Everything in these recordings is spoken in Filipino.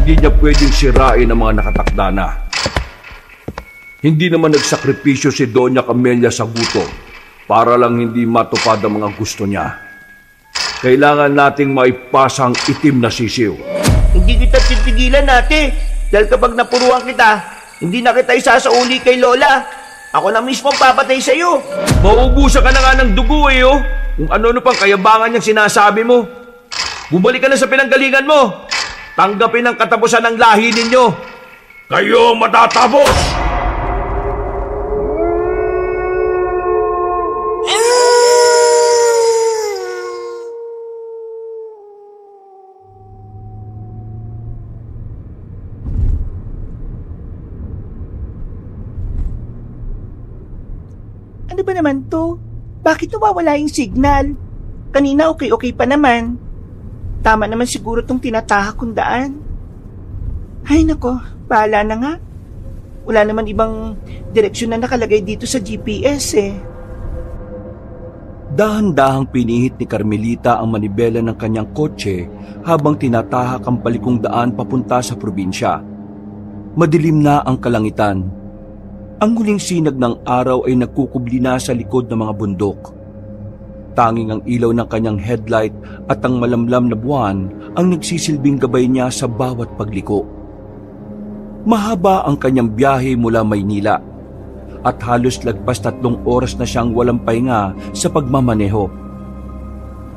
hindi niya pwedeng sirain ang mga nakatakda na. Hindi naman nagsakripisyo si Doña Camelia Saguto para lang hindi matupad ang mga gusto niya. Kailangan nating maipasang itim na sisiw. Hindi kita titigilan, ate. Dahil kapag napuruan kita, hindi na kita isasauli kay Lola. Ako na mismo ang papatay sa'yo. Mauubusan ka na nga ng dugo eh, oh. Kung ano-ano pang kayabangan niyang sinasabi mo. Bumalik ka na sa pinanggalingan mo. Tanggapin ang katapusan ng lahi ninyo. Kayo matatapos! Ano ba naman to? Bakit nawawala yung signal? Kanina okay pa naman. Tama naman siguro tong tinatahak kong daan. Ay nako, bahala na nga. Wala naman ibang direksyon na nakalagay dito sa GPS eh. Dahan-dahang pinihit ni Carmelita ang manibela ng kanyang kotse habang tinatahak ang palikong daan papunta sa probinsya. Madilim na ang kalangitan. Ang huling sinag ng araw ay nagkukubli na sa likod ng mga bundok. Tanging ang ilaw ng kanyang headlight at ang malamlam na buwan ang nagsisilbing gabay niya sa bawat pagliko. Mahaba ang kanyang biyahe mula Maynila at halos lagpas 3 oras na siyang walang pahinga sa pagmamaneho.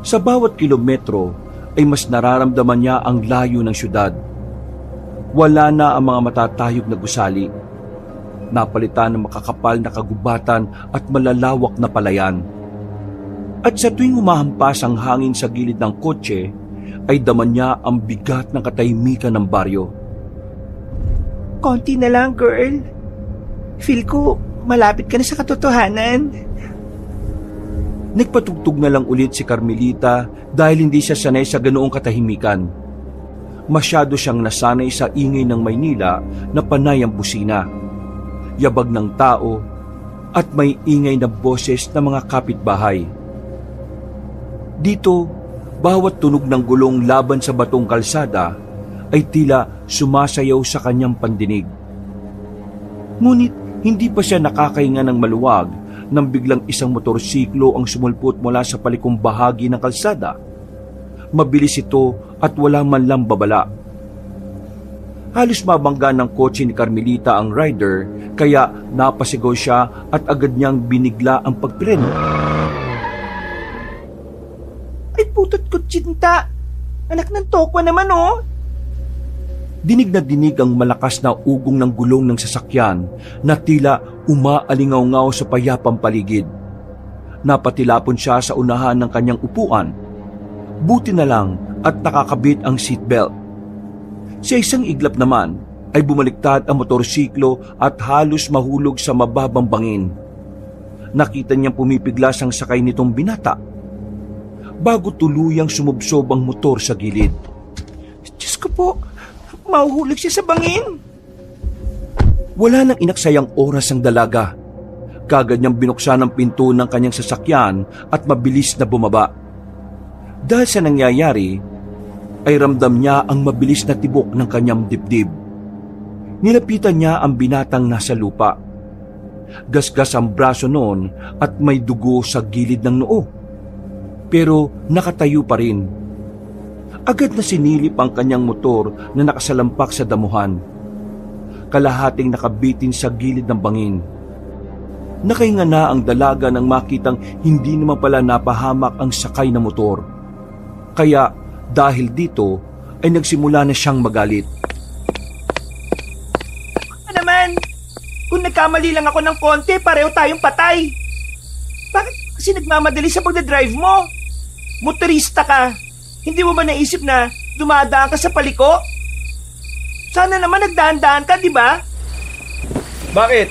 Sa bawat kilometro ay mas nararamdaman niya ang layo ng syudad. Wala na ang mga matatayog na gusali. Napalitan ng makakapal na kagubatan at malalawak na palayan. At sa tuwing humahampas ang hangin sa gilid ng kotse, ay dama niya ang bigat ng katahimikan ng baryo. Konti na lang, girl. Feel ko malapit ka na sa katotohanan. Nagpatugtog na lang ulit si Carmelita dahil hindi siya sanay sa ganoong katahimikan. Masyado siyang nasanay sa ingay ng Maynila na panay ang busina, yabag ng tao at may ingay na boses ng mga kapitbahay. Dito, bawat tunog ng gulong laban sa batong kalsada ay tila sumasayaw sa kanyang pandinig. Ngunit hindi pa siya nakakahinga ng maluwag nang biglang isang motorsiklo ang sumulpot mula sa palikong bahagi ng kalsada. Mabilis ito at wala man lang babala. Halos mabangga ng kotse ni Carmelita ang rider, kaya napasigaw siya at agad niyang binigla ang pagpreno. Ay putot ko, Chinta! Anak ng tokwa naman, oh! Dinig na dinig ang malakas na ugong ng gulong ng sasakyan na tila umaalingaw-ngaw sa payapang paligid. Napatilapon siya sa unahan ng kanyang upuan. Buti na lang at nakakabit ang seatbelt. Sa isang iglap naman ay bumaliktad ang motorsiklo at halos mahulog sa mababang bangin. Nakita niyang pumipiglas ang sakay nitong binata bago tuluyang sumubsob ang motor sa gilid. Diyos ko po, mahuhulog siya sa bangin. Wala nang inaksayang oras ang dalaga. Kagad niyang binuksan ang pinto ng kanyang sasakyan at mabilis na bumaba. Dahil sa nangyayari, ay ramdam niya ang mabilis na tibok ng kanyang dibdib. Nilapitan niya ang binatang nasa lupa. Gasgas ang braso noon at may dugo sa gilid ng noo. Pero nakatayo pa rin. Agad na sinilip ang kanyang motor na nakasalampak sa damuhan. Kalahating nakabitin sa gilid ng bangin. Nakahinga na ang dalaga nang makitang hindi naman pala napahamak ang sakay na motor. Kaya dahil dito ay nagsimula na siyang magalit. Ano naman? Kung nagkamali lang ako ng konti, pareho tayong patay. Bakit kasi nagmamadali sa pagdadrive mo? Motorista ka. Hindi mo ba naisip na dumadaan ka sa paliko? Sana naman nagdaan-daan ka, di ba? Bakit?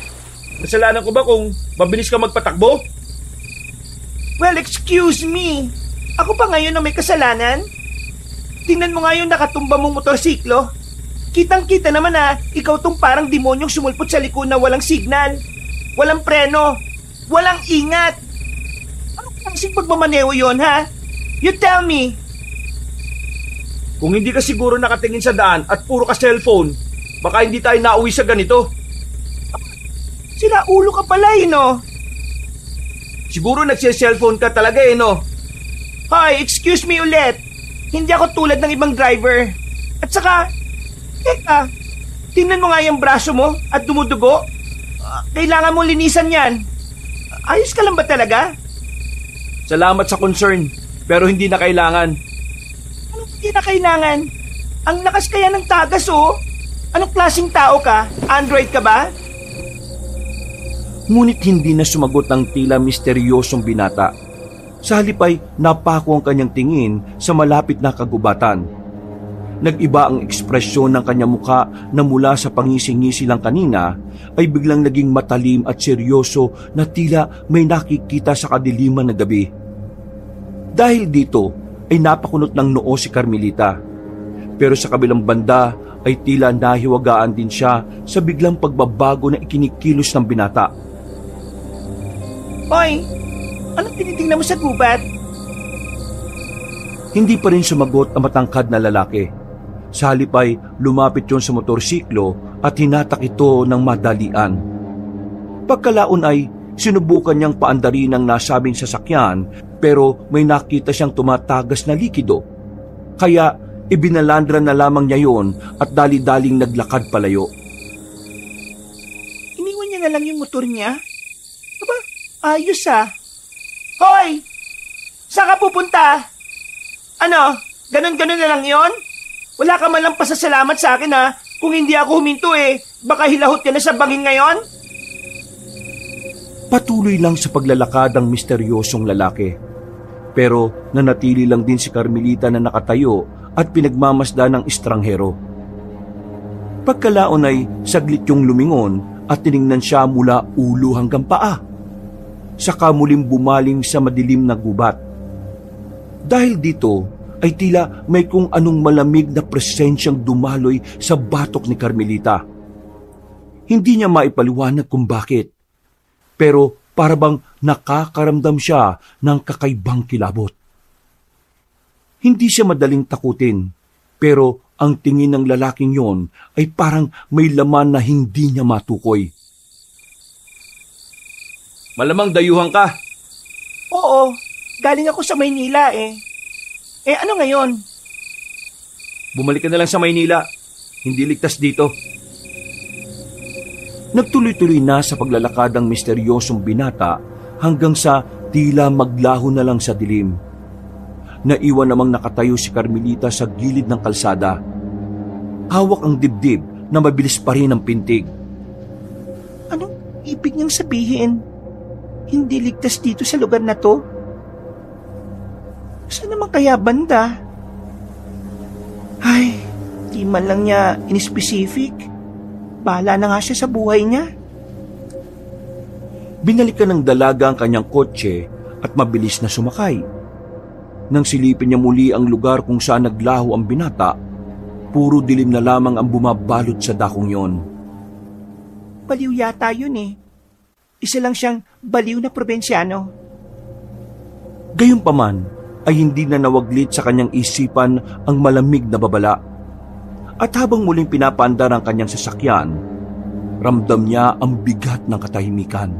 Kasalanan ko ba kung mabilis ka magpatakbo? Well, excuse me. Ako pa ngayon ang may kasalanan? Tingnan mo nga yung nakatumba mong motorsiklo. Kitang-kita naman na ikaw tong parang demonyong sumulpot sa liko na walang signal, walang preno, walang ingat. Ano klaseng pagmamaneho yon, ha? You tell me. Kung hindi ka siguro nakatingin sa daan at puro ka cellphone, baka hindi tayo nauwi sa ganito. Sira ulo ka pala no? Siguro nagse-cellphone ka talaga no? Hoy, excuse me ulit. Hindi ako tulad ng ibang driver. At saka, teka, tingnan mo nga yung braso mo at dumudugo. Kailangan mong linisan yan. Ayos ka lang ba talaga? Salamat sa concern, pero hindi na kailangan. Anong hindi na kailangan? Ang lakas kaya ng tagas Anong klaseng tao ka? Android ka ba? Ngunit hindi na sumagot ang tila misteryosong binata. Sa halip ay napako ang kanyang tingin sa malapit na kagubatan. Nag-iba ang ekspresyon ng kanyang muka na mula sa pangisi-ngisi lang kanina ay biglang naging matalim at seryoso na tila may nakikita sa kadiliman na gabi. Dahil dito ay napakunot ng noo si Carmelita. Pero sa kabilang banda ay tila nahiwagaan din siya sa biglang pagbabago na ikinikilos ng binata. Hoy, anong tinitingnan mo sa gubat? Hindi pa rin sumagot ang matangkad na lalaki. Sa halip ay lumapit yon sa motorsiklo at hinatak ito ng madalian. Pagkalaon ay sinubukan niyang paandarin ang nasabing sasakyan pero may nakita siyang tumatagas na likido. Kaya ibinalandra na lamang niya yon at dali-daling naglakad palayo. Iniwan niya na lang yung motor niya? Aba, ayos Hoy! Saan ka pupunta? Ano? Ganon-ganon na lang yon? Wala ka man lang pasasalamat sa akin Kung hindi ako huminto baka hilahot ka na sa bangin ngayon? Patuloy lang sa paglalakad ang misteryosong lalaki. Pero nanatili lang din si Carmelita na nakatayo at pinagmamasda ng estranghero. Pagkalaon ay saglit yung lumingon at tiningnan siya mula ulo hanggang paa. Saka muling bumaling sa madilim na gubat. Dahil dito ay tila may kung anong malamig na presensyang dumaloy sa batok ni Carmelita. Hindi niya maipaliwanag kung bakit. Pero para bang nakakaramdam siya ng kakaibang kilabot. Hindi siya madaling takutin, pero ang tingin ng lalaking yon ay parang may laman na hindi niya matukoy. Malamang dayuhan ka. Oo, galing ako sa Maynila ano ngayon? Bumalik ka na lang sa Maynila. Hindi ligtas dito. Nagtuloy-tuloy na sa paglalakad ang misteryosong binata hanggang sa tila maglaho na lang sa dilim. Naiwan namang nakatayo si Carmelita sa gilid ng kalsada. Hawak ang dibdib na mabilis pa rin ang pintig. Anong ibig niyang sabihin? Hindi ligtas dito sa lugar na to? Saan naman kaya banda? Ay, di man lang niya in-specific. Bahala na nga siya sa buhay niya. Binalikan ng dalaga ang kanyang kotse at mabilis na sumakay. Nang silipin niya muli ang lugar kung saan naglaho ang binata, puro dilim na lamang ang bumabalot sa dakong yon. Baliw yata yun Isa lang siyang baliw na probinsyano. Gayunpaman, ay hindi na nawaglit sa kanyang isipan ang malamig na babala. At habang muling pinapandar ang kanyang sasakyan, ramdam niya ang bigat ng katahimikan.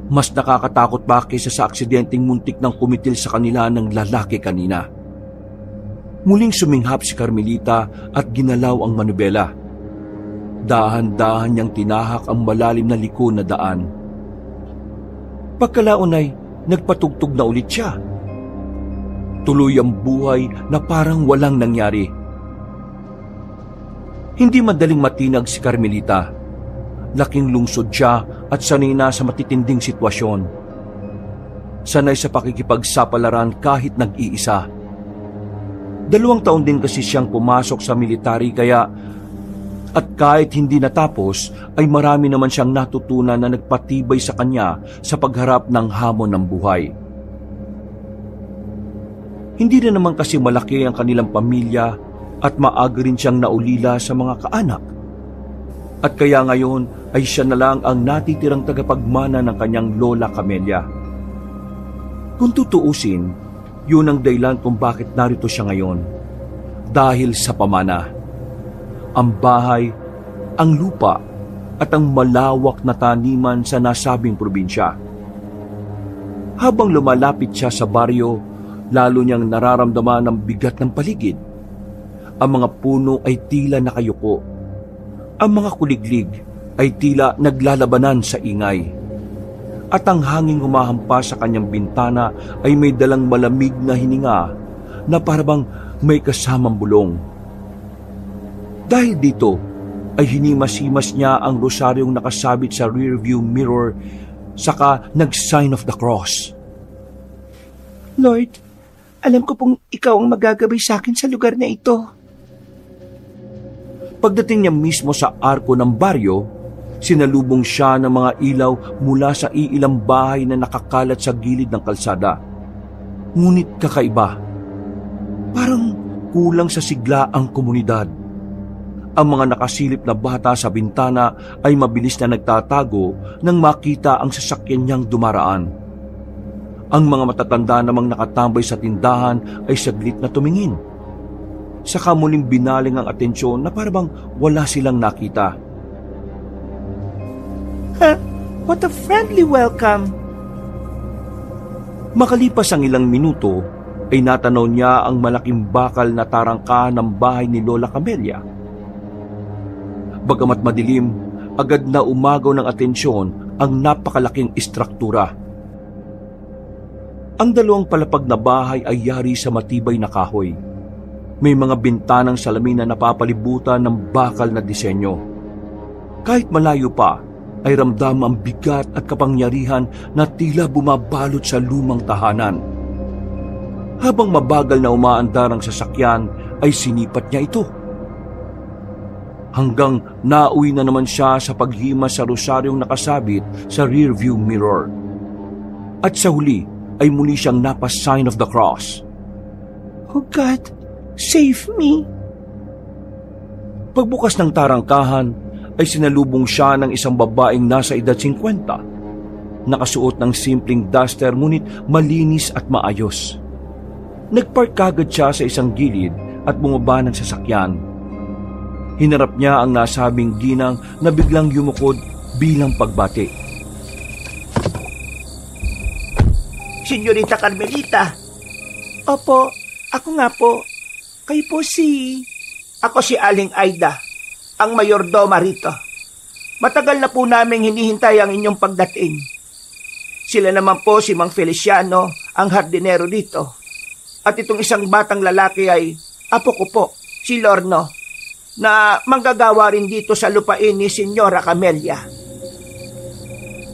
Mas nakakatakot pa kaysa sa aksidenteng muntik ng kumitil sa kanila ng lalaki kanina. Muling suminghap si Carmelita at ginalaw ang manubela. Dahan-dahan niyang tinahak ang malalim na liko na daan. Pagkalaon ay nagpatugtog na ulit siya. Tuloy ang buhay na parang walang nangyari. Hindi madaling matinag si Carmelita. Laking lungsod siya at sanay na sa matitinding sitwasyon. Sanay sa pakikipagsapalaran kahit nag-iisa. 2 taon din kasi siyang pumasok sa military kaya at kahit hindi natapos ay marami naman siyang natutunan na nagpatibay sa kanya sa pagharap ng hamon ng buhay. Hindi na naman kasi malaki ang kanilang pamilya at maaga rin siyang naulila sa mga kaanak. At kaya ngayon ay siya na lang ang natitirang tagapagmana ng kanyang lola Camelia. Kung tutuusin, yun ang dahilan kung bakit narito siya ngayon. dahil sa pamana. Ang bahay, ang lupa at ang malawak na taniman sa nasabing probinsya. Habang lumalapit siya sa baryo, lalo niyang nararamdaman ang bigat ng paligid. Ang mga puno ay tila nakayuko. Ang mga kuliglig ay tila naglalabanan sa ingay. At ang hanging humahampas sa kanyang bintana ay may dalang malamig na hininga na parabang may kasamang bulong. Dahil dito ay hinimas-himas niya ang rosaryong nakasabit sa rearview mirror saka nag-sign of the cross. Lord, alam ko pong ikaw ang magagabay sa akin sa lugar na ito. Pagdating niya mismo sa arko ng baryo, sinalubong siya ng mga ilaw mula sa iilang bahay na nakakalat sa gilid ng kalsada. Ngunit kakaiba. Parang kulang sa sigla ang komunidad. Ang mga nakasilip na bata sa bintana ay mabilis na nagtatago nang makita ang sasakyan niyang dumaraan. Ang mga matatanda namang nakatambay sa tindahan ay saglit na tumingin. Saka muling binaling ang atensyon na parang wala silang nakita. What a friendly welcome! Makalipas ang ilang minuto, ay natanaw niya ang malaking bakal na tarangkahan ng bahay ni Lola Camelia. Bagamat madilim, agad na umagaw ng atensyon ang napakalaking istruktura. Ang dalawang palapag na bahay ay yari sa matibay na kahoy. May mga bintanang salamin na napapalibutan ng bakal na disenyo. Kahit malayo pa, ay ramdam ang bigat at kapangyarihan na tila bumabalot sa lumang tahanan. Habang mabagal na umaandar ang sasakyan, ay sinipat niya ito. Hanggang nauwi na naman siya sa paghimas sa rosaryong nakasabit sa rearview mirror. At sa huli, ay muli siyang napa-sign of the cross. Oh God, save me! Pagbukas ng tarangkahan, ay sinalubong siya ng isang babaeng nasa edad 50. Nakasuot ng simpleng duster ngunit malinis at maayos. Nagpark kagad siya sa isang gilid at bumaba ng sasakyan. Hinarap niya ang nasabing ginang na biglang yumukod bilang pagbati. Senyorita Carmelita. Opo, ako nga po. Kayo po si... Ako si Aling Aida, ang mayordoma rito. Matagal na po naming hinihintay ang inyong pagdating. Sila naman po si Mang Feliciano, ang hardinero dito. At itong isang batang lalaki ay apo ko po, si Lorno, na manggagawa rin dito sa lupain ni Senyora Camelia.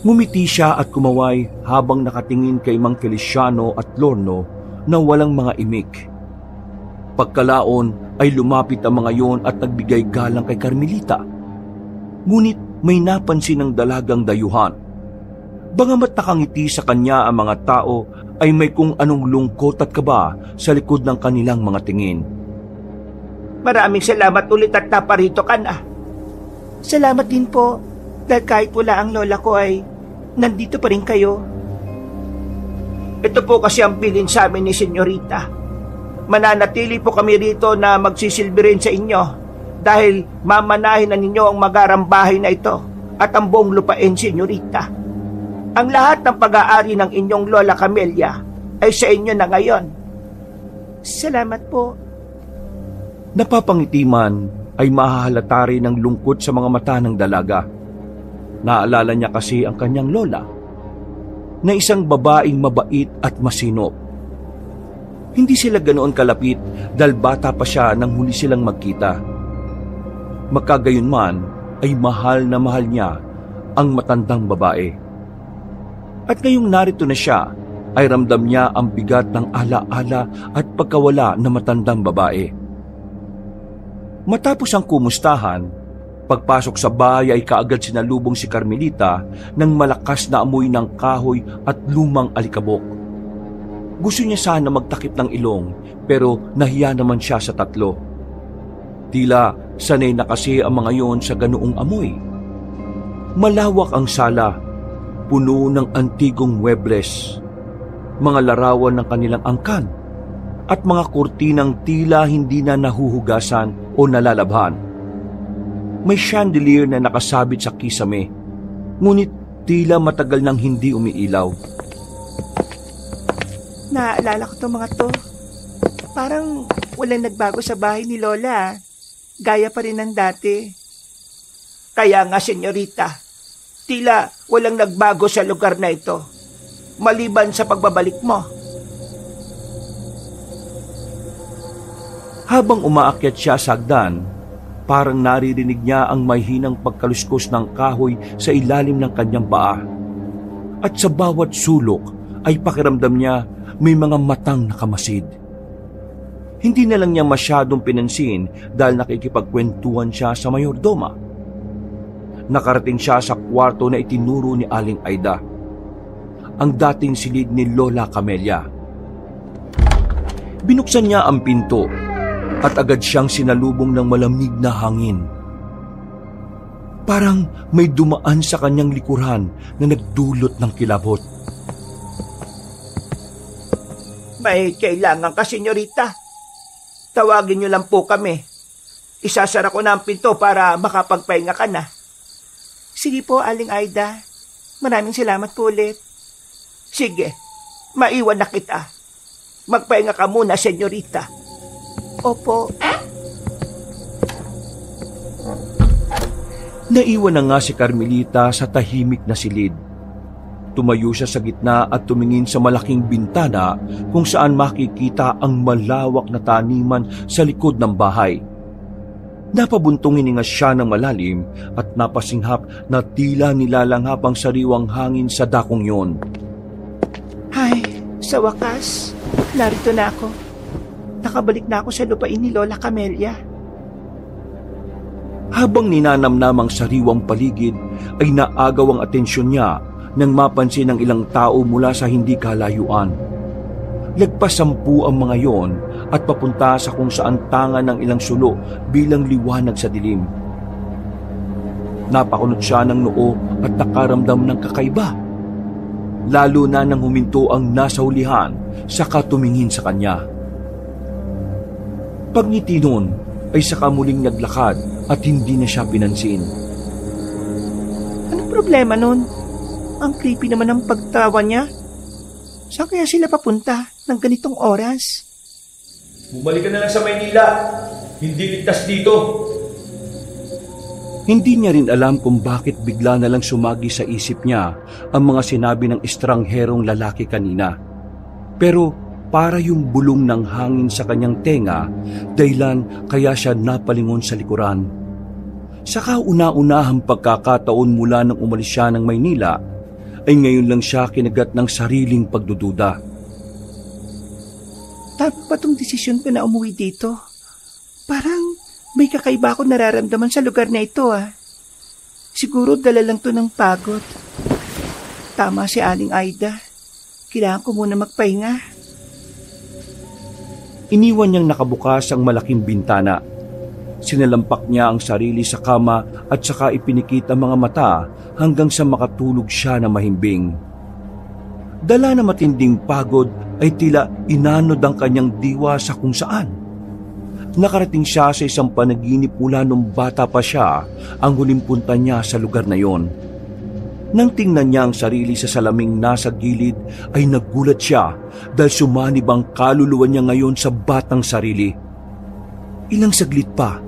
Ngumiti siya at kumaway habang nakatingin kay Mang Feliciano at Lorno na walang mga imik. Pagkalaon ay lumapit ang mga yon at nagbigay galang kay Carmelita. Ngunit may napansin ng dalagang dayuhan. Bagamat nakangiti sa kanya ang mga tao, ay may kung anong lungkot at kaba sa likod ng kanilang mga tingin. Maraming salamat ulit at naparito ka na. Salamat din po, dahil kahit wala ang lola ko ay nandito pa rin kayo. Ito po kasi ang bilin sa amin ni Senyorita. Mananatili po kami rito na magsisilbi rin sa inyo dahil mamanahin na ninyo ang magarang bahay na ito at ang buong lupain, Senyorita. Ang lahat ng pag-aari ng inyong Lola Camelia ay sa inyo na ngayon. Salamat po. Napapangiti man ay mahahalata rin ang lungkot sa mga mata ng dalaga. Naalala niya kasi ang kanyang lola na isang babaeng mabait at masinop. Hindi sila ganoon kalapit dahil bata pa siya nang huli silang magkita. Magkagayunman ay mahal na mahal niya ang matandang babae. At ngayong narito na siya, ay ramdam niya ang bigat ng ala-ala at pagkawala ng matandang babae. Matapos ang kumustahan, pagpasok sa bahay ay kaagad sinalubong si Carmelita ng malakas na amoy ng kahoy at lumang alikabok. Gusto niya sana magtakip ng ilong pero nahiya naman siya sa tatlo. Tila sanay na kasi ang mga yon sa ganoong amoy. Malawak ang sala, puno ng antigong muebles, mga larawan ng kanilang angkan, at mga kurtinang tila hindi na nahuhugasan o nalalabhan. May chandelier na nakasabit sa kisame, ngunit tila matagal nang hindi umiilaw. Naalala ko itong mga to. Parang walang nagbago sa bahay ni Lola. Gaya pa rin ng dati. Kaya nga, senyorita, tila walang nagbago sa lugar na ito, maliban sa pagbabalik mo. Habang umaakyat siya sa hagdan, parang naririnig niya ang mahinang pagkaluskos ng kahoy sa ilalim ng kanyang paa. At sa bawat sulok ay pakiramdam niya may mga matang nakamasid. Hindi na lang niya masyadong pinansin dahil nakikipagkwentuhan siya sa mayordoma. Nakarating siya sa kwarto na itinuro ni Aling Aida, ang dating silid ni Lola Camelia. Binuksan niya ang pinto at agad siyang sinalubong ng malamig na hangin. Parang may dumaan sa kanyang likuran na nagdulot ng kilabot. May kailangan ka, senyorita. Tawagin niyo lang po kami. Isasara ko na ang pinto para makapagpahinga ka na. Sige po, Aling Aida. Maraming salamat po ulit. Sige, maiwan na kita. Magpahinga ka muna, senyorita. Opo. Naiwan na nga si Carmelita sa tahimik na silid. Tumayo siya sa gitna at tumingin sa malaking bintana kung saan makikita ang malawak na taniman sa likod ng bahay. Napabuntong hininga siya ng malalim at napasinghap na tila nilalanghap ang sariwang hangin sa dakong yon. Ay, sa wakas, narito na ako. Nakabalik na ako sa lupain ni Lola Camelia. Habang ninanamnam ang sariwang paligid, ay naagaw ang atensyon niya nang mapansin ng ilang tao mula sa hindi kalayuan. Lagpas 10 ang mga yon at papunta sa kung saan tanga ng ilang sulo bilang liwanag sa dilim. Napakunot siya ng noo at nakaramdam ng kakaiba. Lalo na nang huminto ang nasa hulihan saka tumingin sa kanya. Pagngiti nun ay saka muling naglakad at hindi na siya pinansin. Anong problema nun? Ang creepy naman ng pagtawa niya. Saan kaya sila papunta ng ganitong oras? Bumalik ka na lang sa Maynila. Hindi ligtas dito. Hindi niya rin alam kung bakit bigla na lang sumagi sa isip niya ang mga sinabi ng estrangherong lalaki kanina. Pero para yung bulong ng hangin sa kanyang tenga, dahilan kaya siya napalingon sa likuran. Sa kauna-unahang pagkakataon mula nang umalis siya ng Maynila, ay ngayon lang siya kinagat ng sariling pagdududa. Tama ba itong desisyon ko na umuwi dito? Parang may kakaiba ako nararamdaman sa lugar na ito Siguro dala lang to ng pagod. Tama si Aling Aida. Kailangan ko muna magpahinga. Iniwan niyang nakabukas ang malaking bintana. Sinalampak niya ang sarili sa kama at saka ipinikit ang mga mata hanggang sa makatulog siya na mahimbing. Dala na matinding pagod ay tila inanod ang kanyang diwa sa kung saan. Nakarating siya sa isang panaginip mula nung bata pa siya ang huling punta niya sa lugar na yon. Nang tingnan niya ang sarili sa salaming nasa gilid ay nagulat siya dahil sumanib ang kaluluwa niya ngayon sa batang sarili. Ilang saglit pa,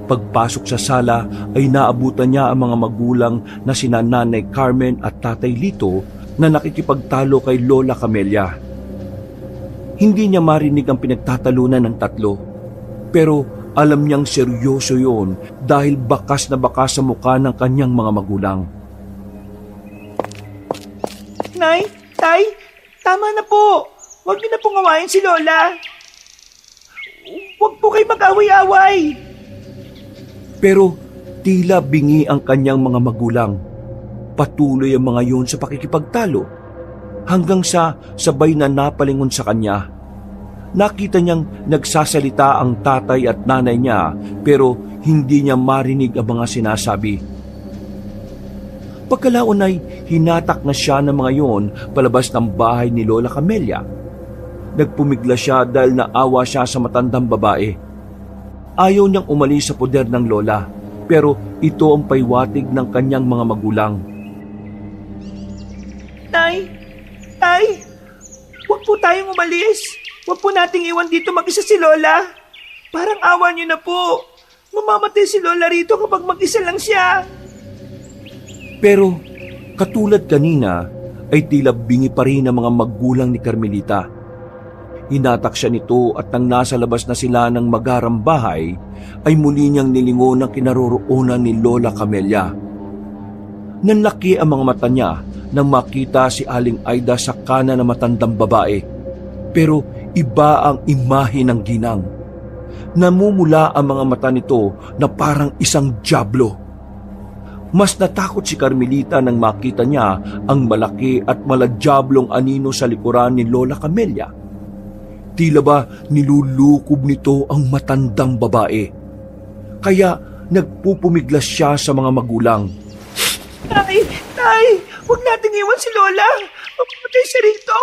pagpasok sa sala ay naabutan niya ang mga magulang na sina Nanay Carmen at Tatay Lito na nakikipagtalo kay Lola Camelia. Hindi niya marinig ang pinagtatalunan ng tatlo, pero alam niyang seryoso yon dahil bakas na bakas sa mukha ng kanyang mga magulang. Nay, Tay, tama na po. Huwag niyo na pong awayin si Lola. Huwag po kayo mag-away-away. Pero tila bingi ang kanyang mga magulang. Patuloy ang mga yun sa pakikipagtalo hanggang sa sabay na napalingon sa kanya. Nakita niyang nagsasalita ang tatay at nanay niya pero hindi niya marinig ang mga sinasabi. Pagkalaon ay hinatak na siya ng mga yon palabas ng bahay ni Lola Camelia. Nagpumigla siya dahil naawa siya sa matandang babae. Ayaw niyang umalis sa poder ng lola, pero ito ang paywatig ng kanyang mga magulang. Tay! Tay! Huwag po tayong umalis. Huwag po nating iwan dito mag-isa si Lola. Parang awa niyo na po. Mamamatay si Lola rito kapag mag-isa lang siya. Pero katulad kanina ay tila bingi pa rin ang mga magulang ni Carmelita. Hinatak siya nito at nang nasa labas na sila ng magarang bahay ay muli niyang nilingon ang kinaroroonan ni Lola Camelia. Nanlaki ang mga mata niya nang makita si Aling Aida sa kanan ng matandang babae. Pero iba ang imahe ng ginang. Namumula ang mga mata nito na parang isang dyablo. Mas natakot si Carmelita nang makita niya ang malaki at maladyablong anino sa likuran ni Lola Camelia. Tila ba nilulukob nito ang matandang babae. Kaya nagpupumiglas siya sa mga magulang. Tay! Tay! Huwag nating iwan si Lola. Mapapatay siya rito.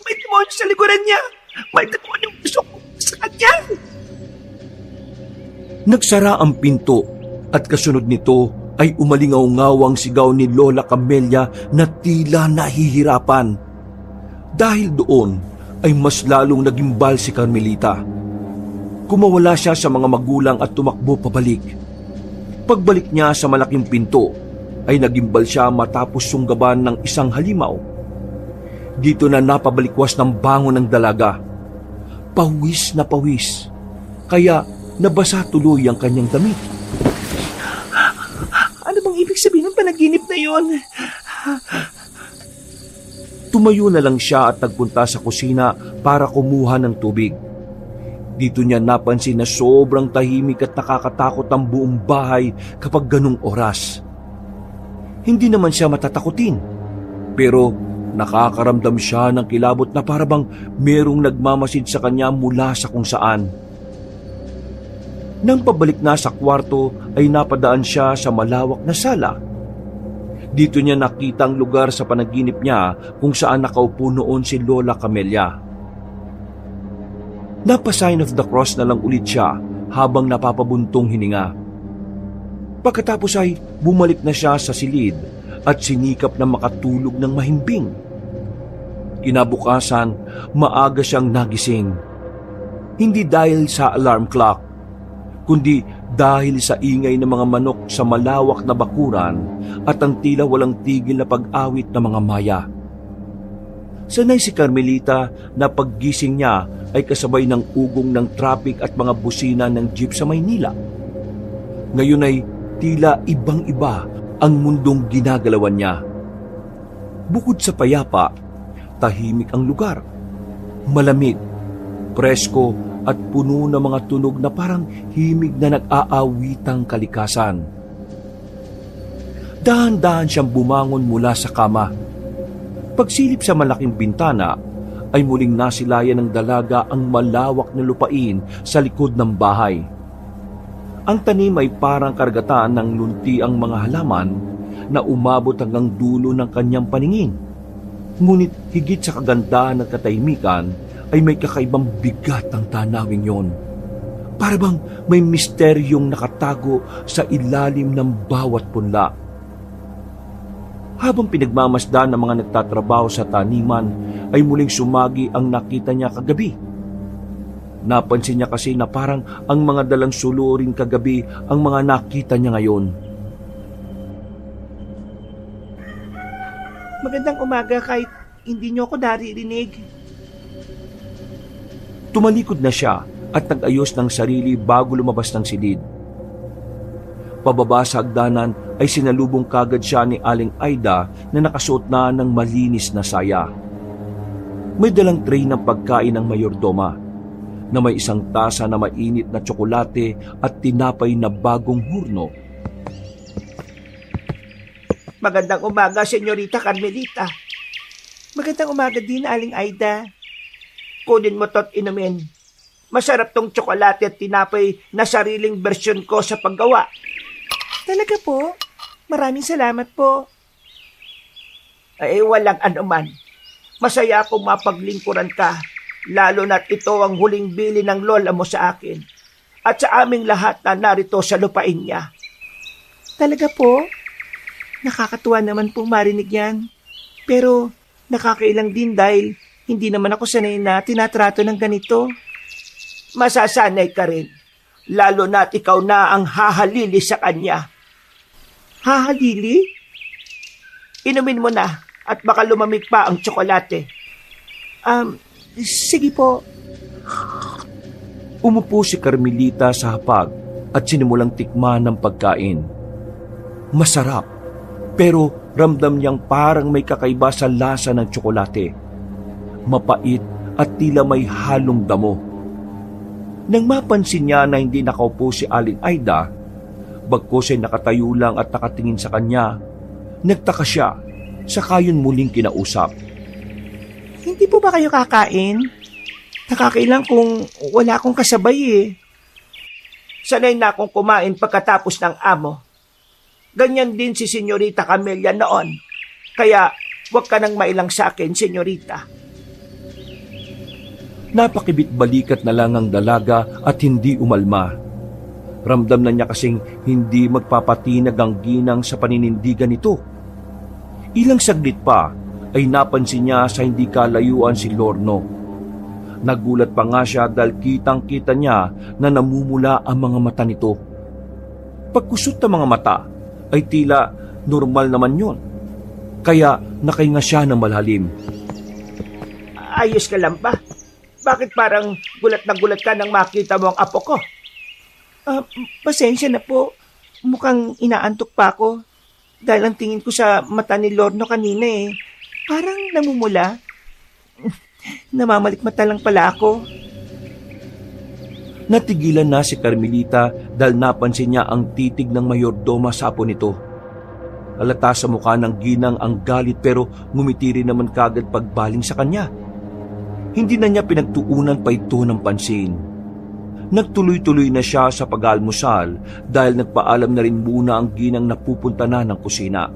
May demonyo sa likuran niya. May demonyo gusto sa kanya. Nagsara ang pinto at kasunod nito ay umalingaw-ngawang sigaw ni Lola Camelia na tila nahihirapan. Dahil doon ay mas lalong nagimbal si Carmelita. Kumawala siya sa mga magulang at tumakbo pabalik. Pagbalik niya sa malaking pinto, ay nagimbal siya matapos sunggaban ng isang halimaw. Dito na napabalikwas ng bango ng dalaga. Pawis na pawis, kaya nabasa tuloy ang kanyang damit. Ano bang ibig sabihin ng panaginip na yon? Tumayo na lang siya at nagpunta sa kusina para kumuha ng tubig. Dito niya napansin na sobrang tahimik at nakakatakot ang buong bahay kapag ganung oras. Hindi naman siya matatakutin, pero nakakaramdam siya ng kilabot na parabang merong nagmamasid sa kanya mula sa kung saan. Nang pabalik na sa kwarto ay napadaan siya sa malawak na sala. Dito niya nakita ang lugar sa panaginip niya kung saan nakaupo noon si Lola Camelia. Napa-sign of the cross na lang ulit siya habang napapabuntong hininga. Pagkatapos ay bumalik na siya sa silid at sinikap na makatulog ng mahimbing. Kinabukasan, maaga siyang nagising. Hindi dahil sa alarm clock, kundi dahil sa ingay ng mga manok sa malawak na bakuran at ang tila walang tigil na pag-awit ng mga maya. Sanay si Carmelita na paggising niya ay kasabay ng ugong ng traffic at mga busina ng jeep sa Maynila. Ngayon ay tila ibang-iba ang mundong ginagalawan niya. Bukod sa payapa, tahimik ang lugar. Malamig, presko at puno ng mga tunog na parang himig na nag-aawitang kalikasan. Dahan-dahan siyang bumangon mula sa kama. Pagsilip sa malaking bintana, ay muling nasilayan ng dalaga ang malawak na lupain sa likod ng bahay. Ang tanim ay parang karagatan ng lunti ang mga halaman na umabot hanggang dulo ng kanyang paningin. Ngunit higit sa kagandahan at katahimikan ay may kakaibang bigat ang tanawing yon. Para bang may misteryong nakatago sa ilalim ng bawat punla. Habang pinagmamasdan ng mga nagtatrabaho sa taniman ay muling sumagi ang nakita niya kagabi. Napansin niya kasi na parang ang mga dalang sulurin kagabi ang mga nakita niya ngayon. Magandang umaga kahit hindi niyo ako naririnig. Tumalikod na siya at nag-ayos ng sarili bago lumabas ng silid. Pababa sa hagdanan ay sinalubong kagad siya ni Aling Aida na nakasuot na ng malinis na saya. May dalang tray ng pagkain ng mayordoma na may isang tasa na mainit na tsokolate at tinapay na bagong hurno. Magandang umaga, Senyorita Carmelita. Magandang umaga din, Aling Aida. Kunin mo to't inumin. Masarap tong tsokolate at tinapay na sariling bersyon ko sa paggawa. Talaga po? Maraming salamat po. Ay, walang anuman. Masaya akong mapaglingkuran ka Lalo na't ito ang huling bili ng lola mo sa akin at sa aming lahat na narito sa lupain niya. Talaga po? Nakakatuwa naman pong marinig yan. Pero nakakailang din dahil hindi naman ako sanay na tinatrato ng ganito. Masasanay ka rin, lalo na't ikaw na ang hahalili sa kanya. Hahalili? Inumin mo na at baka lumamig pa ang tsokolate. Sige po. Umupo si Carmelita sa hapag at sinimulang tikman ng pagkain. Masarap, pero ramdam niyang parang may kakaiba sa lasa ng tsokolate. Mapait at tila may halong damo. Nang mapansin niya na hindi nakaupo si Aling Aida, bagkus ay nakatayo lang at nakatingin sa kanya, nagtaka siya, saka yun muling kinausap. Hindi po ba kayo kakain? Nakakailang kung wala akong kasabay eh. Sanay na akong kumain pagkatapos ng amo. Ganyan din si Senyorita Camelia noon. Kaya huwag ka nang mailang sa akin, Senyorita. Napakibit-balikat na lang ang dalaga at hindi umalma. Ramdam na niya kasing hindi magpapatinag ang ginang sa paninindigan nito. Ilang saglit pa ay napansin niya sa hindi kalayuan si Lorno. Nagulat pa nga siya dahil kitang-kita niya na namumula ang mga mata nito. Pagkusot ng mga mata ay tila normal naman yon. Kaya nakahinga siya ng malalim. Ayos ka lang ba? Bakit parang gulat na gulat ka nang makita mo ang apo ko? Pasensya na po. Mukhang inaantok pa ako. Dahil ang tingin ko sa mata ni Lorno kanina eh. Parang namumula. Namamalikmata lang pala ako. Natigilan na si Carmelita dahil napansin niya ang titig ng mayordoma sa apo nito. Halata sa mukha ng ginang ang galit pero ngumiti rin naman kagad pagbaling sa kanya. Hindi na niya pinagtuunan pa ito ng pansin. Nagtuloy-tuloy na siya sa pag-almusal dahil nagpaalam na rin muna ang ginang na pupunta na ng kusina.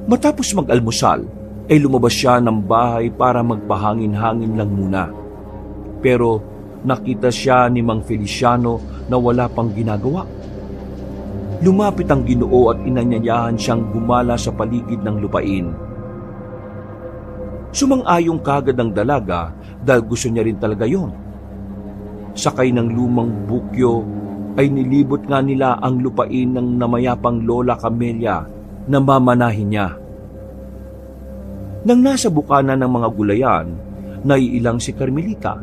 Matapos mag-almusal, ay lumabas siya ng bahay para magpahangin-hangin lang muna. Pero nakita siya ni Mang Feliciano na wala pang ginagawa. Lumapit ang Ginoo at inanyayahan siyang gumala sa paligid ng lupain. Sumang-ayong kagad ang dalaga dahil gusto niya rin talaga yon. Sakay ng lumang bukyo ay nilibot nga nila ang lupain ng namayapang Lola Camelia na mamanahin niya. Nang nasa bukana ng mga gulayan, naiilang si Carmelita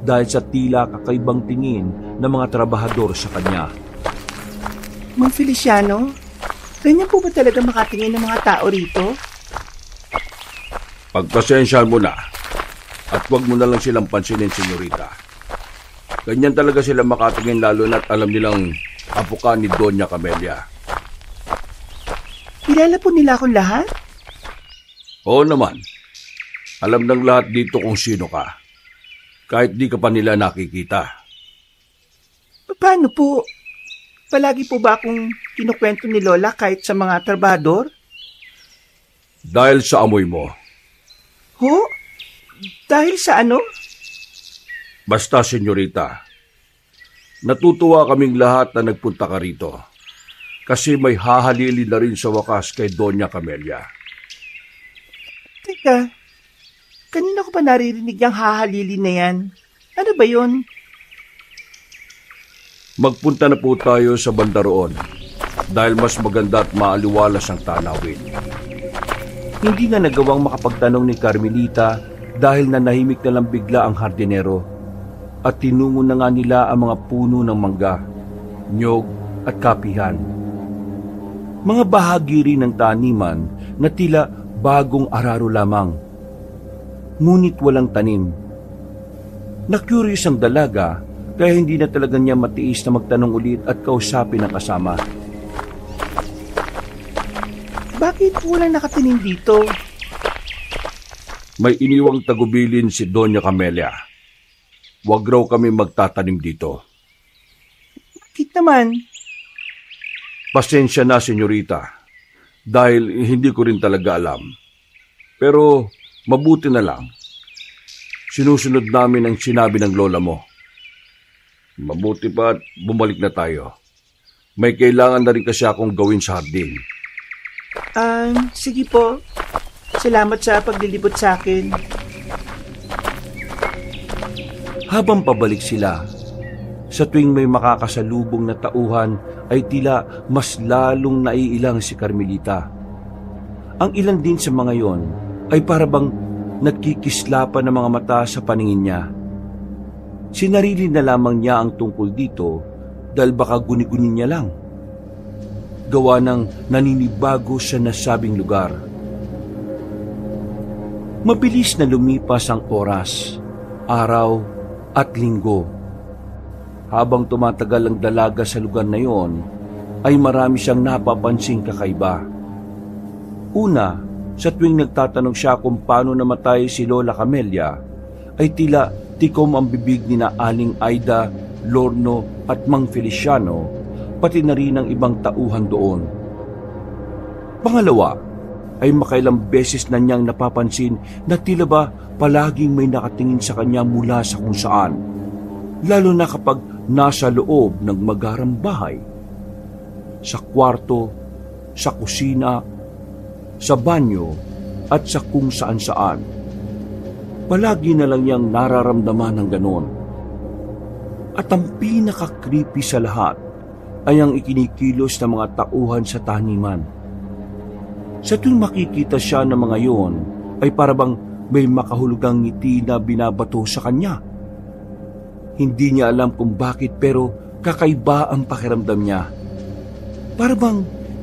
dahil sa tila kakaibang tingin ng mga trabahador sa kanya. Mang Feliciano, ganyan po ba talaga makatingin ng mga tao rito? Pagpasensyahan mo na at huwag mo na lang silang pansinin, senyorita. Ganyan talaga sila makatingin lalo na't alam nilang apo ka ni Doña Camelia. Kilala po nila akong lahat? Oo naman. Alam ng lahat dito kung sino ka. Kahit di ka pa nila nakikita. Paano po? Palagi po ba akong kinukwento ni Lola kahit sa mga trabador? Dahil sa amoy mo. Ho? Dahil sa ano? Basta, senyorita. Natutuwa kaming lahat na nagpunta ka rito. Kasi may hahalili na rin sa wakas kay Doña Camelia. Teka, kanina ko pa naririnig yung hahalili na yan. Ano ba yun? Magpunta na po tayo sa banda roon dahil mas maganda at maaliwalas ang tanawin. Hindi na nagawang makapagtanong ni Carmelita dahil nanahimik na lang bigla ang hardinero at tinungo na nga nila ang mga puno ng mangga, nyog at kapihan. Mga bahagi rin ng taniman na tila bagong araro lamang. Ngunit walang tanim. Na-curious ang dalaga kaya hindi na talaga niya matiis na magtanong ulit at kausapin ang kasama. Bakit walang nakatinim dito? May iniwang tagubilin si Doña Camelia. Huwag raw kami magtatanim dito. Bakit naman? Pasensya na, senyorita. Dahil hindi ko rin talaga alam. Pero mabuti na lang. Sinusunod namin ang sinabi ng lola mo. Mabuti pa at bumalik na tayo. May kailangan na rin kasi akong gawin sa hardin. Sige po. Salamat sa paglilibot sa akin. Habang pabalik sila, sa tuwing may makakasalubong na tauhan ay tila mas lalong naiilang si Carmelita. Ang ilan din sa mga yon ay parabang nagkikislapan ng mga mata sa paningin niya. Sinarili na lamang niya ang tungkol dito dahil baka guni-guni niya lang. Gawa ng naninibago sa nasabing lugar. Mabilis na lumipas ang oras, araw at linggo. Habang tumatagal ang dalaga sa lugar na yon, ay marami siyang napapansing kakaiba. Una, sa tuwing nagtatanong siya kung paano namatay si Lola Camelia, ay tila tikom ang bibig ni na Aling Aida, Lorno at Mang Feliciano, pati na rin ang ibang tauhan doon. Pangalawa, ay makailang beses na niyang napapansin na tila ba palaging may nakatingin sa kanya mula sa kung saan, lalo na kapag nasa loob ng magarang bahay, sa kwarto, sa kusina, sa banyo at sa kung saan-saan. Palagi na lang niyang nararamdaman ng ganon. At ang pinaka-creepy sa lahat ay ang ikinikilos ng mga tauhan sa taniman. Sa tuwing makikita siya ng mga yon, ay parabang may makahulugang ngiti na binabato sa kanya. Hindi niya alam kung bakit pero kakaiba ang pakiramdam niya. Parabang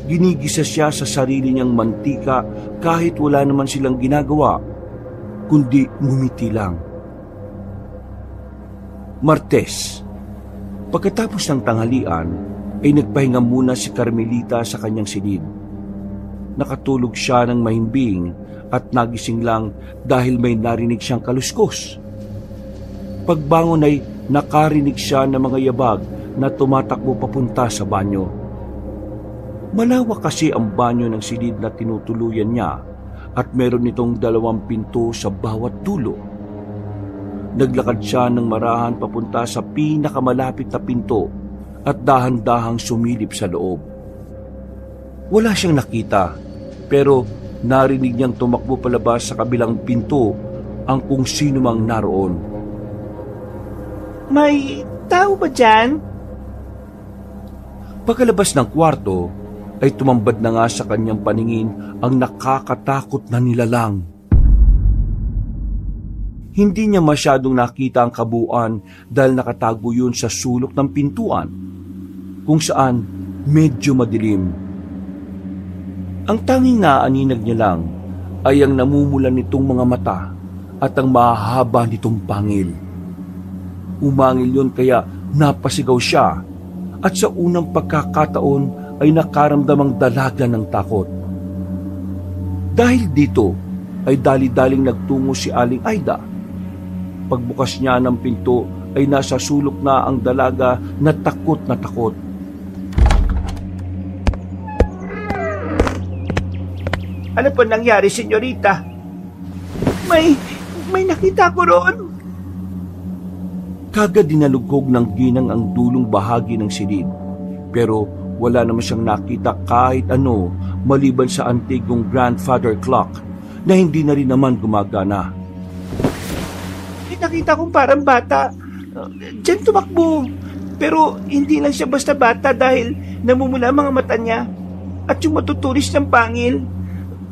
ginigisa siya sa sarili niyang mantika kahit wala naman silang ginagawa, kundi ngumiti lang. Martes, pagkatapos ng tanghalian, ay nagpahinga muna si Carmelita sa kanyang silid. Nakatulog siya ng mahimbing at nagising lang dahil may narinig siyang kaluskos. Pagbangon ay nakarinig siya ng mga yabag na tumatakbo papunta sa banyo. Malawak kasi ang banyo ng silid na tinutuluyan niya at meron nitong 2 pinto sa bawat dulo. Naglakad siya ng marahan papunta sa pinakamalapit na pinto at dahan-dahang sumilip sa loob. Wala siyang nakita pero narinig niyang tumakbo palabas sa kabilang pinto ang kung sino mang naroon. May tao ba dyan? Pagkalabas ng kwarto, ay tumambad na nga sa kanyang paningin ang nakakatakot na nilalang. Hindi niya masyadong nakita ang kabuuan dahil nakatago yun sa sulok ng pintuan, kung saan medyo madilim. Ang tanging naaninag niya lang ay ang namumulan nitong mga mata at ang mahahaba nitong pangil. Umangil yun kaya napasigaw siya at sa unang pagkakataon ay nakaramdam ang dalaga ng takot. Dahil dito ay dali-daling nagtungo si Aling Aida. Pagbukas niya ng pinto ay nasa sulok na ang dalaga na takot na takot. Ano po nangyari, senyorita? May nakita ko roon. Kagad dinalugkog ng ginang ang dulong bahagi ng silid. Pero wala naman siyang nakita kahit ano maliban sa antigong grandfather clock na hindi na rin naman gumagana. May nakita kong parang bata. Diyan tumakbo. Pero hindi lang siya basta bata dahil namumula ang mga mata niya at yung matutulis ng pangil.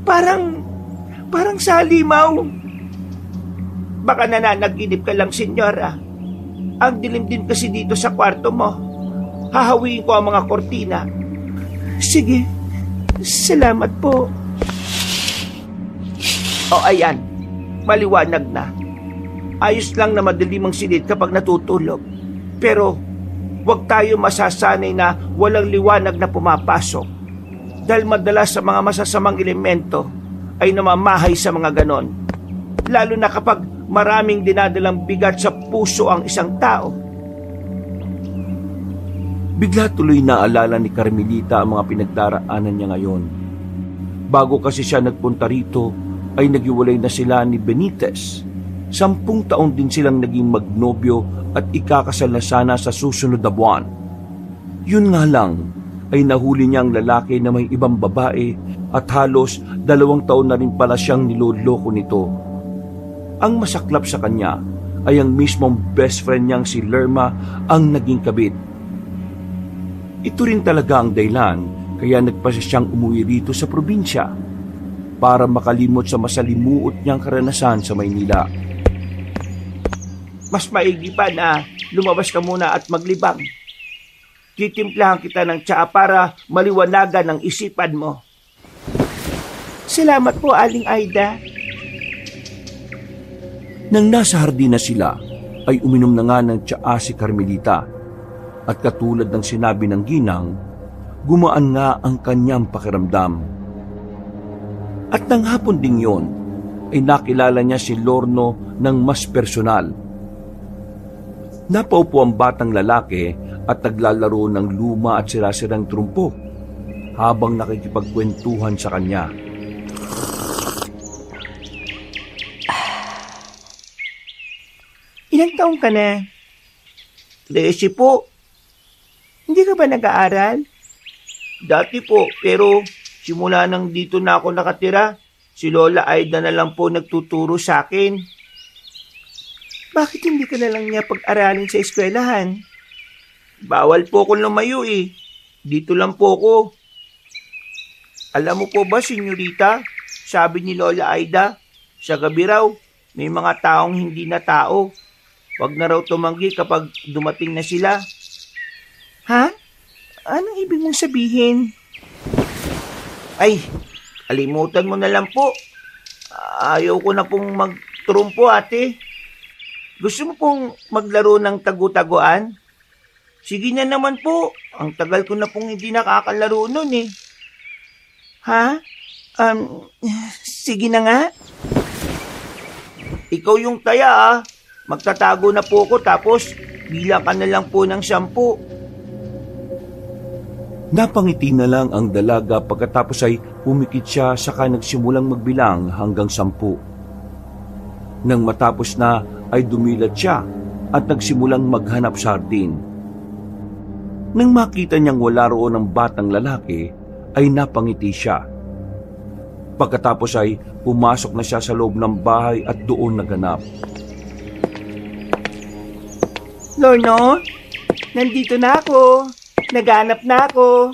Parang sa halimaw. Baka nananaginip ka lang, senyora. Ang dilim din kasi dito sa kwarto mo. Hahawiin ko ang mga kortina. Sige, salamat po. O ayan, maliwanag na. Ayos lang na madilim ang silid kapag natutulog. Pero huwag tayo masasanay na walang liwanag na pumapasok. Dahil madalas sa mga masasamang elemento ay namamahay sa mga ganon. Lalo na kapag maraming dinadalang bigat sa puso ang isang tao. Bigla tuloy naalala ni Carmelita ang mga pinagdaraanan niya ngayon. Bago kasi siya nagpunta rito, ay naghiwalay na sila ni Benitez 10 taon din silang naging magnobyo at ikakasal na sana sa susunod na buwan. Yun nga lang, ay nahuli niya ang lalaki na may ibang babae at halos 2 taon na rin pala siyang niloloko nito. Ang masaklap sa kanya ay ang mismong best friend niyang si Lerma ang naging kabit. Ito rin talaga ang dahilan kaya nagpasya siyang umuwi rito sa probinsya para makalimot sa masalimuot niyang karanasan sa Maynila. Mas maigi pa na lumabas ka muna at maglibang. Titimplahan kita ng tsaa para maliwanagan ang isipan mo. Salamat po, Aling Aida. Nang nasa hardina sila, ay uminom na nga ng tsaa si Carmelita. At katulad ng sinabi ng ginang, gumaan nga ang kanyang pakiramdam. At nang hapon ding yon, ay nakilala niya si Lorno ng mas personal. Napaupo ang batang lalaki at naglalaro ng luma at sirasirang trumpo habang nakikipagkwentuhan sa kanya. Ilang taong ka na? 13 po. Hindi ka ba nag-aaral? Dati po, pero simula nang dito na ako nakatira, si Lola Aida na lang po nagtuturo sa akin. Bakit hindi ka na lang niya pag-aralin sa eskwelahan? Bawal po akong lumayo eh. Dito lang po ako. Alam mo po ba, senyorita, sabi ni Lola Aida, sa gabi raw, may mga taong hindi na tao. Huwag na raw tumanggi kapag dumating na sila. Ha? Anong ibig mong sabihin? Ay, kalimutan mo na lang po. Ayaw ko na pong magtrumpo, ate. Gusto mo pong maglaro ng tagu-taguan? Sige na naman po. Ang tagal ko na pong hindi nakakalaro nun eh. Ha? Sige na nga. Ikaw yung taya ah. Magtatago na po ko tapos bilang ka na lang po ng 10. Napangiti na lang ang dalaga pagkatapos ay pumikit siya saka nagsimulang magbilang hanggang 10. Nang matapos na ay dumilat siya at nagsimulang maghanap sa hardin. Nang makita niyang wala roon ang batang lalaki, ay napangiti siya. Pagkatapos ay pumasok na siya sa loob ng bahay at doon naganap. Lorno, nandito na ako. Naghanap na ako.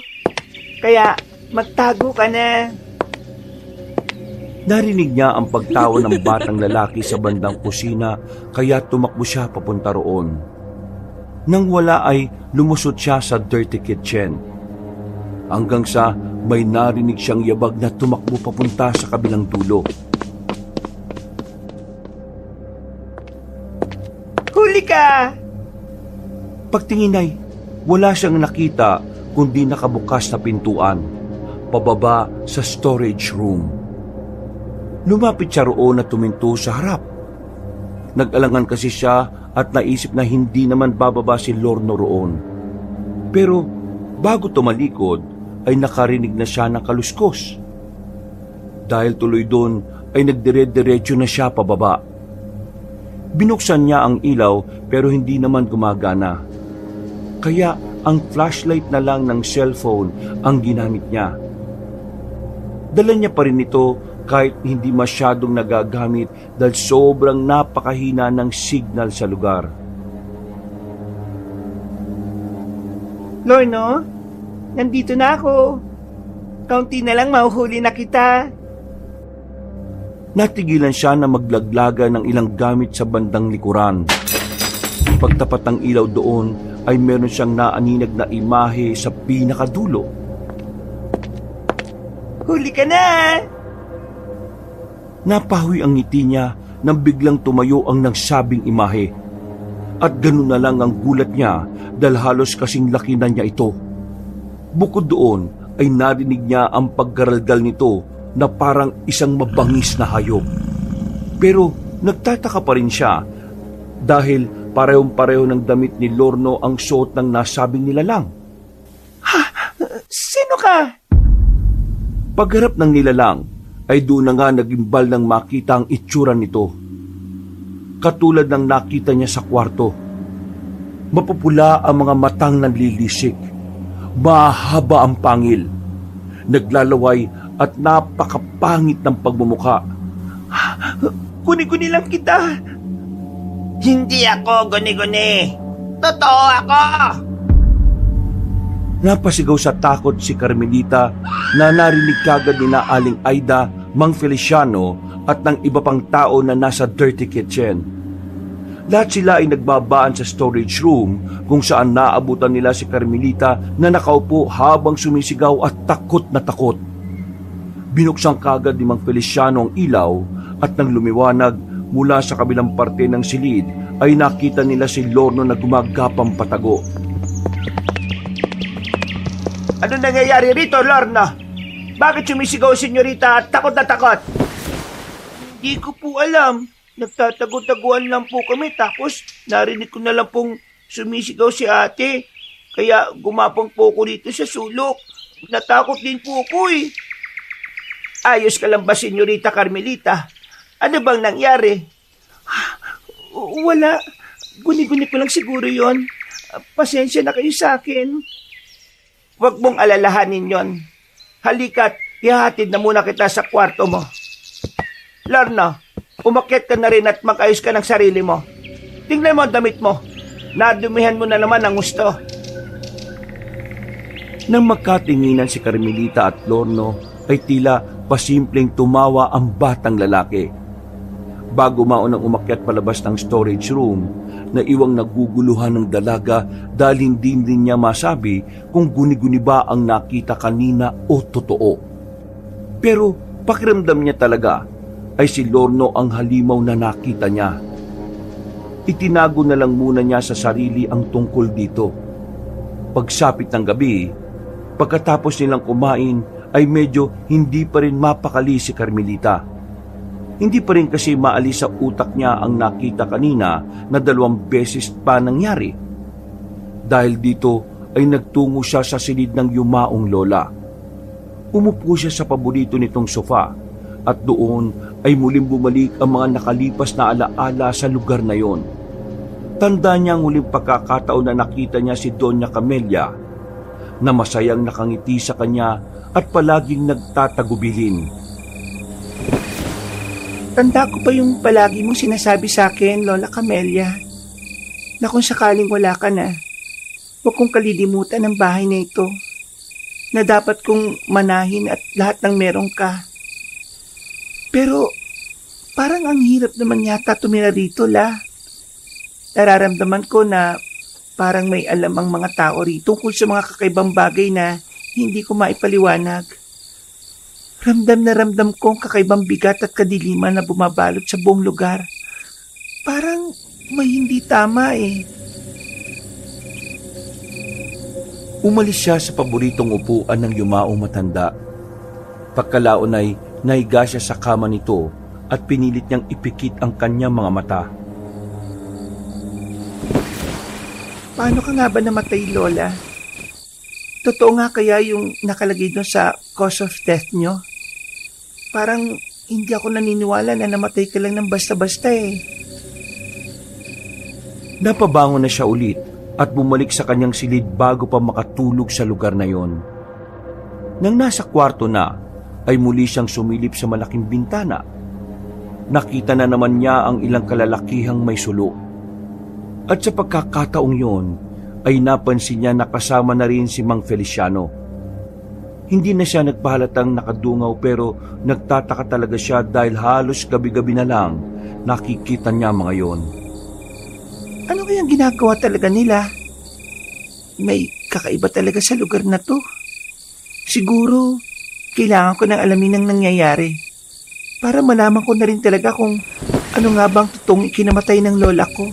Kaya magtago ka na. Narinig niya ang pagtawa ng batang lalaki sa bandang kusina kaya tumakbo siya papunta roon. Nang wala ay lumusot siya sa dirty kitchen. Hanggang sa may narinig siyang yabag na tumakbo papunta sa kabilang dulo. Huli ka! Pagtingin ay wala siyang nakita kundi nakabukas na pintuan pababa sa storage room. Lumapit siya roon at tuminto sa harap. Nag-alangan kasi siya at naisip na hindi naman bababa si Lorno roon. Pero bago tumalikod ay nakarinig na siya ng kaluskos. Dahil tuloy doon ay nagdire-diretso na siya pababa. Binuksan niya ang ilaw pero hindi naman gumagana. Kaya ang flashlight na lang ng cellphone ang ginamit niya. Dala niya pa rin ito kahit hindi masyadong nagagamit dahil sobrang napakahina ng signal sa lugar. Lorno, nandito na ako. Kaunti na lang mahuhuli na kita. Natigilan siya na maglaglaga ng ilang gamit sa bandang likuran. Pagtapat ng ilaw doon ay meron siyang naaninag na imahe sa pinakadulo. Huli ka na! Napahoy ang ngiti niya nang biglang tumayo ang nagsabing imahe. At ganun na lang ang gulat niya dahil halos kasing laki na niya ito. Bukod doon ay narinig niya ang paggaraldal nito na parang isang mabangis na hayop. Pero nagtataka pa rin siya dahil parehong-pareho ng damit ni Lorno ang suot ng nasabing nilalang. Ha? Sino ka? Pagharap ng nilalang ay doon na nga nagimbal nang makita ang itsura nito. katulad ng nakita niya sa kwarto. Mapupula ang mga matang nanlilisik, mahaba ang pangil, naglalaway at napakapangit ng pagmumukha. Guni-guni lang kita. Hindi ako guni-guni. Totoo ako. Napasigaw sa takot si Carmelita na narinig kagad ni na Aling Aida, Mang Feliciano at ng iba pang tao na nasa dirty kitchen. Lahat sila ay nagbabaan sa storage room kung saan naabutan nila si Carmelita na nakaupo habang sumisigaw at takot na takot. Binuksan kagad ni Mang Feliciano ang ilaw at nang lumiwanag mula sa kabilang parte ng silid ay nakita nila si Lorno na gumagapang patago. Ano nangyayari rito, Lorna? Bakit sumisigaw, senyorita, at takot na takot? Hindi ko po alam. Nagtatago-taguan lang po kami, tapos narinig ko na lang pong sumisigaw si ate. Kaya gumapang po ko dito sa sulok. Natakot din po ko eh. Ayos ka lang ba, senyorita Carmelita? Ano bang nangyari? Wala. Guni-guni ko lang siguro yon. Pasensya na kayo sa akin. Huwag mong alalahanin yon. Halika't, ihahatid na muna kita sa kwarto mo. Lorna, umakyat ka na rin at mag-ayos ka ng sarili mo. Tingnan mo ang damit mo. Nadumihan mo na naman ang gusto. Nang magkatinginan si Carmelita at Lorno, ay tila pasimpleng tumawa ang batang lalaki. Bago maunang umakyat palabas ng storage room, naiwang naguguluhan ng dalaga dahil hindi din niya masabi kung guni-guni ba ang nakita kanina o totoo. Pero pakiramdam niya talaga ay si Lorno ang halimaw na nakita niya. Itinago na lang muna niya sa sarili ang tungkol dito. Pagsapit ng gabi, pagkatapos nilang kumain ay medyo hindi pa rin mapakali si Carmelita. Hindi pa rin kasi maalis sa utak niya ang nakita kanina na 2 beses pa nangyari. Dahil dito ay nagtungo siya sa silid ng yumaong lola. Umupo siya sa paborito nitong sofa at doon ay muling bumalik ang mga nakalipas na alaala sa lugar na yon. Tanda niya ang huling pagkakataon na nakita niya si Doña Camelia na masayang nakangiti sa kanya at palaging nagtatagubilin. Tanda ko pa yung palagi mong sinasabi sa akin, Lola Camelia, na kung sakaling wala ka na, huwag kong kalilimutan ang bahay na ito, na dapat kong manahin at lahat ng meron ka. Pero parang ang hirap naman yata tumira rito, La. Nararamdaman ko na parang may alam ang mga tao rito tungkol sa mga kakaibang bagay na hindi ko maipaliwanag. Ramdam na ramdam ko ang kakaibang bigat at kadiliman na bumabalot sa buong lugar. Parang may hindi tama eh. Umalis siya sa paboritong upuan ng yumaong matanda. Pagkalaon ay nahiga siya sa kama nito at pinilit niyang ipikit ang kanyang mga mata. Paano ka nga ba namatay, Lola? Totoo nga kaya yung nakalagay doon sa cause of death nyo? Parang hindi ako naniniwala na namatay ka lang ng basta-basta eh. Napabangon na siya ulit at bumalik sa kanyang silid bago pa makatulog sa lugar na yon. Nang nasa kwarto na, ay muli siyang sumilip sa malaking bintana. Nakita na naman niya ang ilang kalalakihang may sulo. At sa pagkakataong yon, ay napansin niya na kasama na rin si Mang Feliciano. Hindi na siya nagpahalatang nakadungaw pero nagtataka talaga siya dahil halos gabi-gabi na lang nakikita niya mga yon. Ano kayang ginagawa talaga nila? May kakaiba talaga sa lugar na to. Siguro, kailangan ko nang alamin ang nangyayari para malaman ko na rin talaga kung ano nga bang totoong ikinamatay ng lola ko.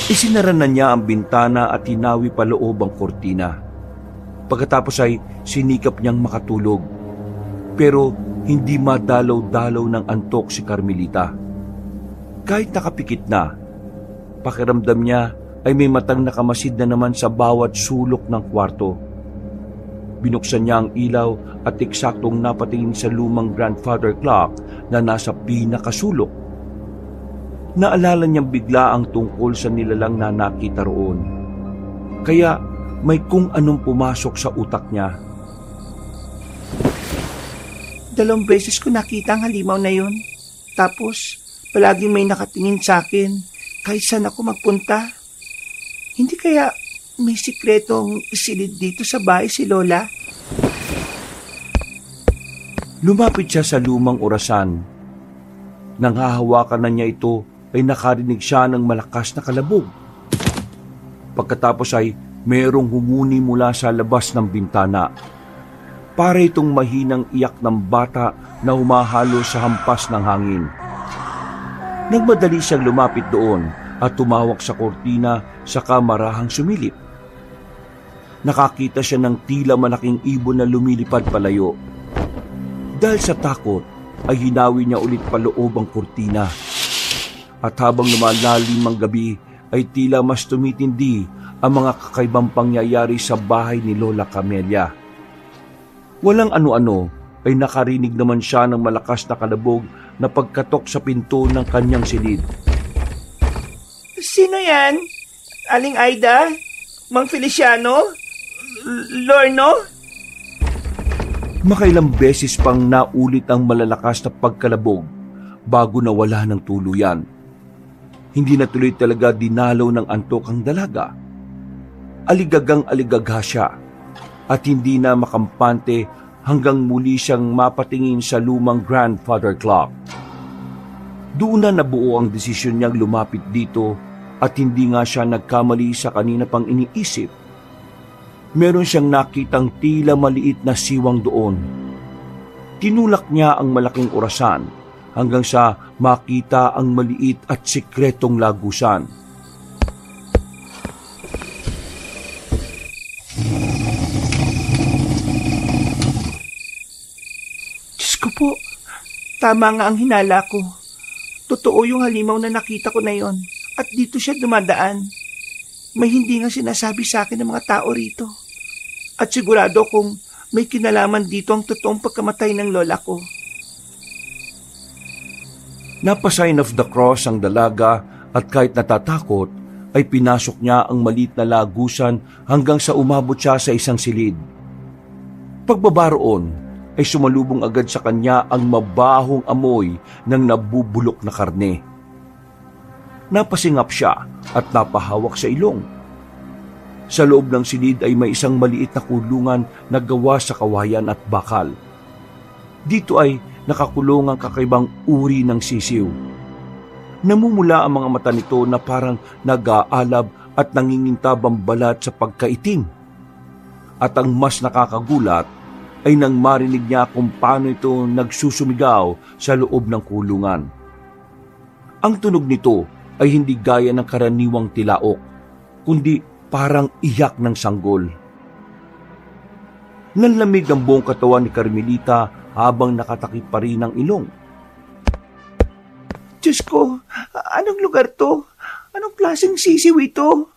Isinara na niya ang bintana at hinawi pa loob ang kortina. Pagkatapos ay sinikap niyang makatulog. Pero hindi madalaw-dalaw ng antok si Carmelita. Kahit nakapikit na, pakiramdam niya ay may matang nakamasid na naman sa bawat sulok ng kwarto. Binuksan niya ang ilaw at eksaktong napatingin sa lumang grandfather clock na nasa pinakasulok. Naalala niyang bigla ang tungkol sa nilalang na nakita roon. Kaya may kung anong pumasok sa utak niya. 2 beses ko nakita ang halimaw na yon. Tapos, palaging may nakatingin sa akin kahit saan ako magpunta. Hindi kaya may sikretong silid dito sa bahay si Lola? Lumapit siya sa lumang orasan. Nang hahawakan na niya ito, ay nakarinig siya ng malakas na kalabog. Pagkatapos ay mayroong humuni mula sa labas ng bintana. Para itong mahinang iyak ng bata na humahalo sa hampas ng hangin. Nagmadali siyang lumapit doon at tumawak sa kortina sa kamarahang sumilip. Nakakita siya ng tila malaking ibon na lumilipad palayo. Dahil sa takot, ay hinawi niya ulit paloob ang kortina. At habang lumalalim ang gabi, ay tila mas tumitindi ang mga kakaibang pangyayari sa bahay ni Lola Camelia. Walang ano-ano, ay nakarinig naman siya ng malakas na kalabog na pagkatok sa pinto ng kanyang silid. Sino yan? Aling Aida? Mang Feliciano? Lorno? Makailang beses pang naulit ang malalakas na pagkalabog bago nawala ng tuluyan. Hindi na tuloy talaga dinalaw ng antok ang dalaga. Aligagang aligagha siya at hindi na makampante hanggang muli siyang mapatingin sa lumang grandfather clock. Doon na nabuo ang desisyon niyang lumapit dito at hindi nga siya nagkamali sa kanina pang iniisip. Meron siyang nakitang tila maliit na siwang doon. Tinulak niya ang malaking orasan hanggang sa makita ang maliit at sikretong lagusan. Diyos ko po, tama nga ang hinala ko. Totoo yung halimaw na nakita ko na yon at dito siya dumadaan. May hindi nga sinasabi sa akin ng mga tao rito. At sigurado kung may kinalaman dito ang totoong pagkamatay ng lola ko. Napasign of the cross ang dalaga at kahit natatakot ay pinasok niya ang maliit na lagusan hanggang sa umabot siya sa isang silid. Pagbaba roon ay sumalubong agad sa kanya ang mabahong amoy ng nabubulok na karne. Napasingap siya at napahawak sa ilong. Sa loob ng silid ay may isang maliit na kulungan na gawa sa kawayan at bakal. Dito ay nakakulong ang kakaibang uri ng sisiw. Namumula ang mga mata nito na parang nag-aalab at nangingintabang balat sa pagkaitim. At ang mas nakakagulat ay nang marinig niya kung paano ito nagsusumigaw sa loob ng kulungan. Ang tunog nito ay hindi gaya ng karaniwang tilaok, kundi parang iyak ng sanggol. Nanlamig ang buong katawan ni Carmelita habang nakatakip pa rin ang ilong. Diyos ko, anong lugar to? Anong klaseng sisiw ito?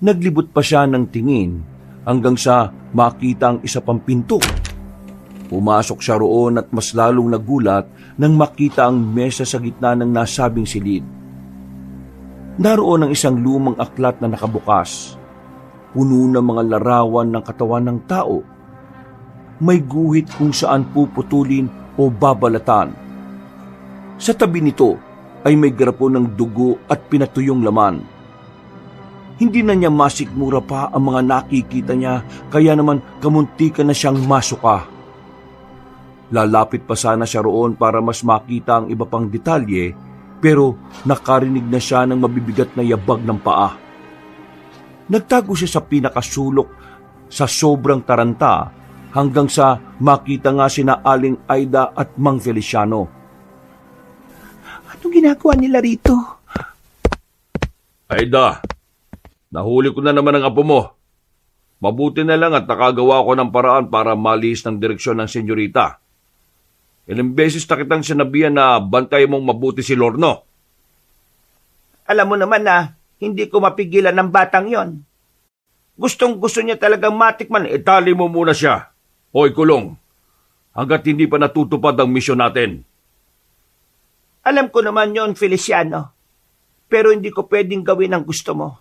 Naglibot pa siya ng tingin hanggang sa makita ang isa pang pinto. Pumasok siya roon at mas lalong nagulat nang makita ang mesa sa gitna ng nasabing silid. Naroon ang isang lumang aklat na nakabukas, puno ng mga larawan ng katawan ng tao. May guhit kung saan puputulin o babalatan. Sa tabi nito ay may garapon ng dugo at pinatuyong laman. Hindi na niya masikmura pa ang mga nakikita niya, kaya naman kamuntikan na siyang masuka. Lalapit pa sana siya roon para mas makita ang iba pang detalye, pero nakarinig na siya ng mabibigat na yabag ng paa. Nagtago siya sa pinakasulok sa sobrang taranta hanggang sa makita nga sina Aling Aida at Mang Feliciano. Anong ginagawa nila rito? Aida, nahuli ko na naman ang apo mo. Mabuti na lang at nakagawa ko ng paraan para malis ng direksyon ng senyorita. Ilang beses na kitang sinabihan na bantay mong mabuti si Lorno. Alam mo naman na hindi ko mapigilan ng batang yon. Gustong-gusto niya talagang matikman. Itali mo muna siya. O ikulong. Hanggat hindi pa natutupad ang misyon natin. Alam ko naman yon, Feliciano. Pero hindi ko pwedeng gawin ang gusto mo.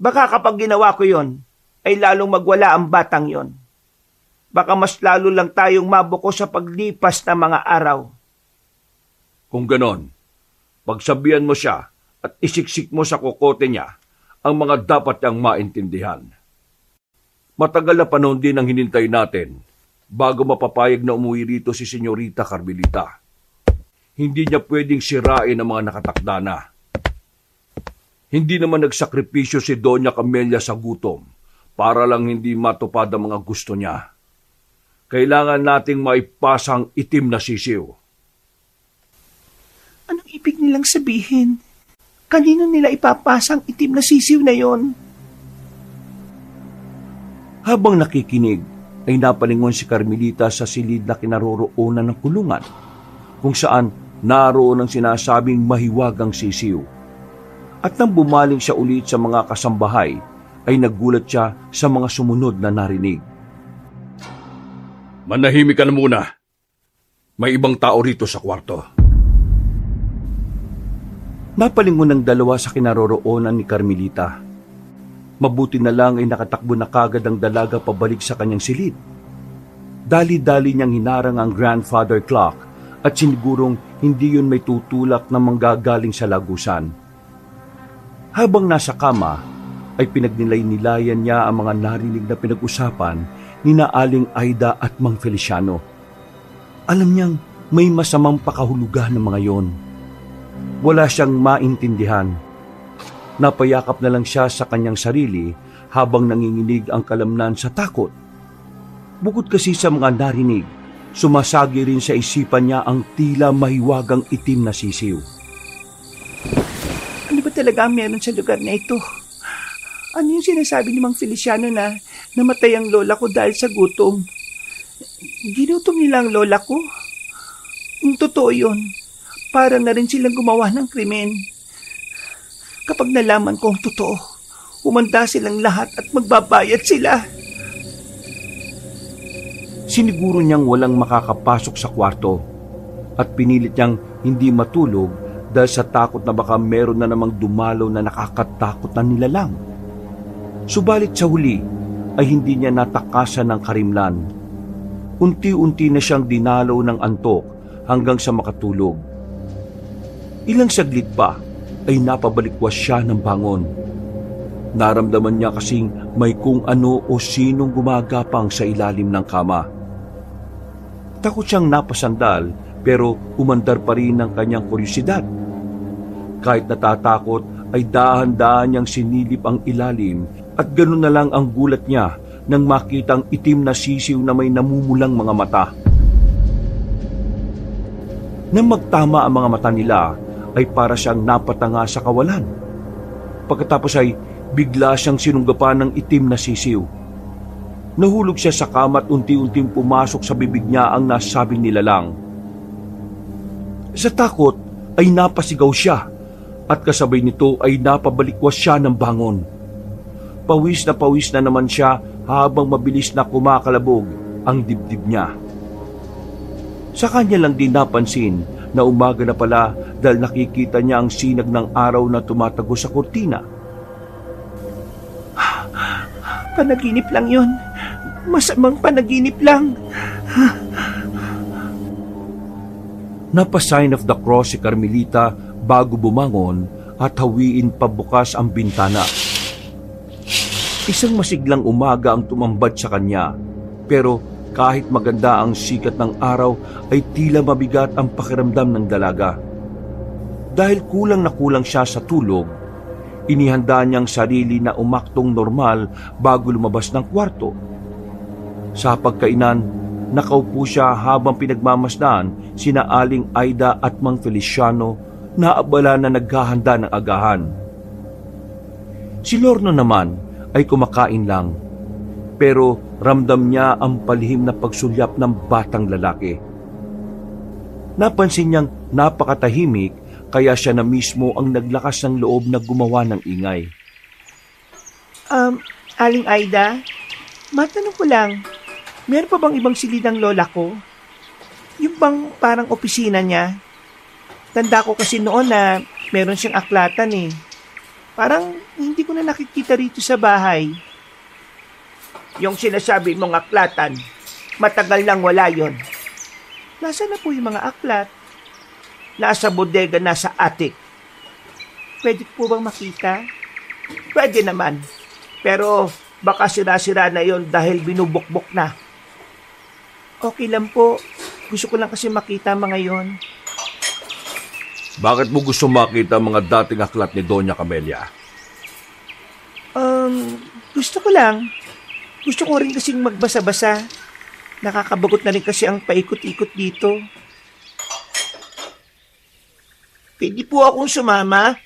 Baka kapag ginawa ko yon, ay lalong magwala ang batang yon. Baka mas lalo lang tayong mabuko sa paglipas ng mga araw. Kung ganon, pagsabihan mo siya at isiksik mo sa kokote niya ang mga dapat niyang maintindihan. Matagal na panahon din ang hinintay natin bago mapapayag na umuwi rito si Senyorita Carmelita. Hindi niya pwedeng sirain ang mga nakatakda na. Hindi naman nagsakripisyo si Doña Camelia sa gutom para lang hindi matupad ang mga gusto niya. Kailangan nating maipasang itim na sisiw. Anong ibig nilang sabihin? Kanino nila ipapasang itim na sisiw na yon? Habang nakikinig, ay napalingon si Carmelita sa silid na kinaroroonan ng kulungan, kung saan naroon ang sinasabing mahiwagang sisiw. At nang bumaling siya ulit sa mga kasambahay, ay nagulat siya sa mga sumunod na narinig. Manahimik ka na muna. May ibang tao rito sa kwarto. Napalingon ng dalawa sa kinaroroonan ni Carmelita. Mabuti na lang ay nakatakbo na kagad ang dalaga pabalik sa kanyang silid. Dali-dali niyang hinarang ang grandfather clock at sinigurong hindi yun may tutulak na manggagaling sa lagusan. Habang nasa kama, ay pinagnilay-nilayan niya ang mga narinig na pinag-usapan ni Aling Aida at Mang Feliciano. Alam niyang may masamang pakahulugan ng mga yon. Wala siyang maintindihan. Napayakap na lang siya sa kanyang sarili habang nanginginig ang kalamnan sa takot. Bukod kasi sa mga narinig, sumasagi rin sa isipan niya ang tila mahiwagang itim na sisiw. Ano ba talaga meron sa lugar na ito? Ano yung sinasabi ni Mang Feliciano na namatay ang lola ko dahil sa gutom? Ginutom nila ang lola ko? Kung totoo yun, parang na rin silang gumawa ng krimen. Kapag nalaman ko ang totoo, umanda silang lahat at magbabayad sila. Siniguro niyang walang makakapasok sa kwarto at pinilit niyang hindi matulog dahil sa takot na baka meron na namang dumalaw na nakakatakot na nilalang. Subalit sa huli ay hindi niya natakasan ng karimlan. Unti-unti na siyang dinalaw ng antok hanggang sa makatulog. Ilang saglit pa ay napabalikwas siya ng bangon. Naramdaman niya kasing may kung ano o sinong gumagapang sa ilalim ng kama. Takot siyang napasandal pero umandar pa rin ang kanyang kuryosidad. Kahit natatakot ay dahan-dahan niyang sinilip ang ilalim at ganoon na lang ang gulat niya nang makitang itim na sisiw na may namumulang mga mata. Nang magtama ang mga mata nila ay para siyang napatanga sa kawalan. Pagkatapos ay bigla siyang sinunggapan ng itim na sisiw. Nahulog siya sa kama at unti-unting pumasok sa bibig niya ang nasabing nilalang. Sa takot ay napasigaw siya at kasabay nito ay napabalikwas siya ng bangon. Pawis na naman siya habang mabilis na kumakalabog ang dibdib niya. Sa kanya lang din napansin na umaga na pala dahil nakikita niya ang sinag ng araw na tumatago sa kurtina. Panaginip lang yon. Masamang panaginip lang. Napa-sign of the cross si Carmelita bago bumangon at hawiin pabukas ang bintana. Isang masiglang umaga ang tumambad sa kanya, pero kahit maganda ang sikat ng araw ay tila mabigat ang pakiramdam ng dalaga. Dahil kulang na kulang siya sa tulog, inihanda niyang sarili na umaktong normal bago lumabas ng kwarto. Sa pagkainan, nakaupo siya habang pinagmamasdan sina Aling Aida at Mang Feliciano na abala na naghahanda ng agahan. Si Lorno naman ay kumakain lang, pero ramdam niya ang palihim na pagsulyap ng batang lalaki. Napansin niyang napakatahimik kaya siya na mismo ang naglakas ng loob na gumawa ng ingay. Aling Aida, matanong ko lang, meron pa bang ibang silid ang lola ko? Yung bang parang opisina niya? Tanda ko kasi noon na meron siyang aklatan eh. Parang hindi ko na nakikita rito sa bahay. Yung sinasabi mong aklatan, matagal nang wala yon. Nasaan na po yung mga aklat? Nasa bodega, nasa attic. Pwede po bang makita? Pwede naman. Pero baka sira-sira na yon dahil binubukbok na. Okay lang po. Gusto ko lang kasi makita mga yon. Bakit mo gusto makita ang mga dating aklat ni Doña Camelia? Gusto ko lang. Gusto ko rin kasing magbasa-basa. Nakakabagot na rin kasi ang paikot-ikot dito. Pwede po akong sumama?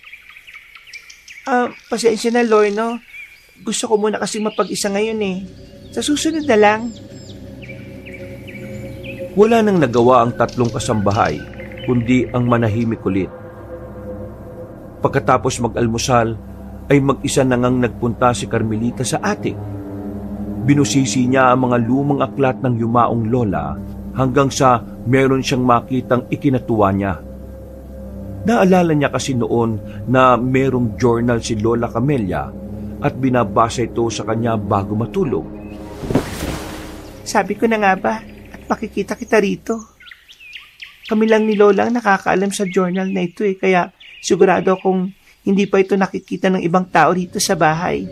Pasensya na, Lorno. Gusto ko muna kasi mapag-isa ngayon eh. Sa susunod na lang. Wala nang nagawa ang tatlong kasambahay, kundi ang manahimik ulit. Pagkatapos mag-almusal, ay mag-isa na ngang nagpunta si Carmelita sa attic. Binusisi niya ang mga lumang aklat ng yumaong lola hanggang sa meron siyang makitang ikinatuwa niya. Naalala niya kasi noon na merong journal si Lola Camelia at binabasa ito sa kanya bago matulog. Sabi ko na nga ba, at makikita kita rito. Kami lang ni Lola ang nakakaalam sa journal na ito eh, kaya sigurado akong hindi pa ito nakikita ng ibang tao rito sa bahay.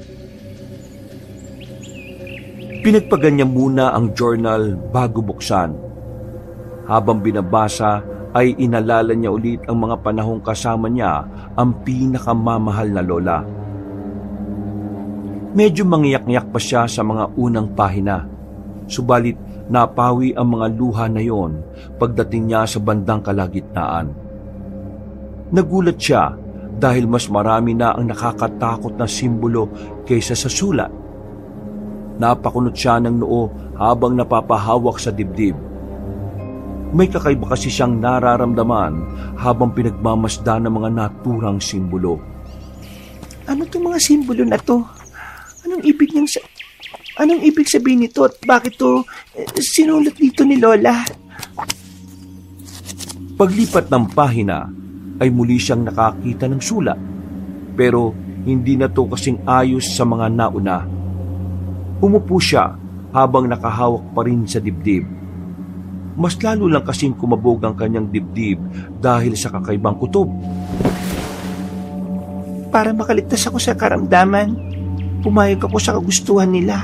Pinagpagan niya muna ang journal bago buksan. Habang binabasa ay inalala niya ulit ang mga panahong kasama niya ang pinakamamahal na lola. Medyo mangiyak-ngiyak pa siya sa mga unang pahina, subalit napawi ang mga luha na yon pagdating niya sa bandang kalagitnaan. Nagulat siya dahil mas marami na ang nakakatakot na simbolo kaysa sa sulat. Napakunot siya ng noo habang napapahawak sa dibdib. May kakaiba kasi siyang nararamdaman habang pinagmamasdan ng mga naturang simbolo. Ano itong mga simbolo na to? Anong ibig sabihin nito at bakit to sinulat dito ni Lola? Paglipat ng pahina ay muli siyang nakakita ng sulat, pero hindi na to kasing ayos sa mga nauna. Umupo siya habang nakahawak pa rin sa dibdib. Mas lalo lang kasing kumabog ang kanyang dibdib dahil sa kakaibang kutob. Para makaligtas ako sa karamdaman, pumayag ako sa kagustuhan nila.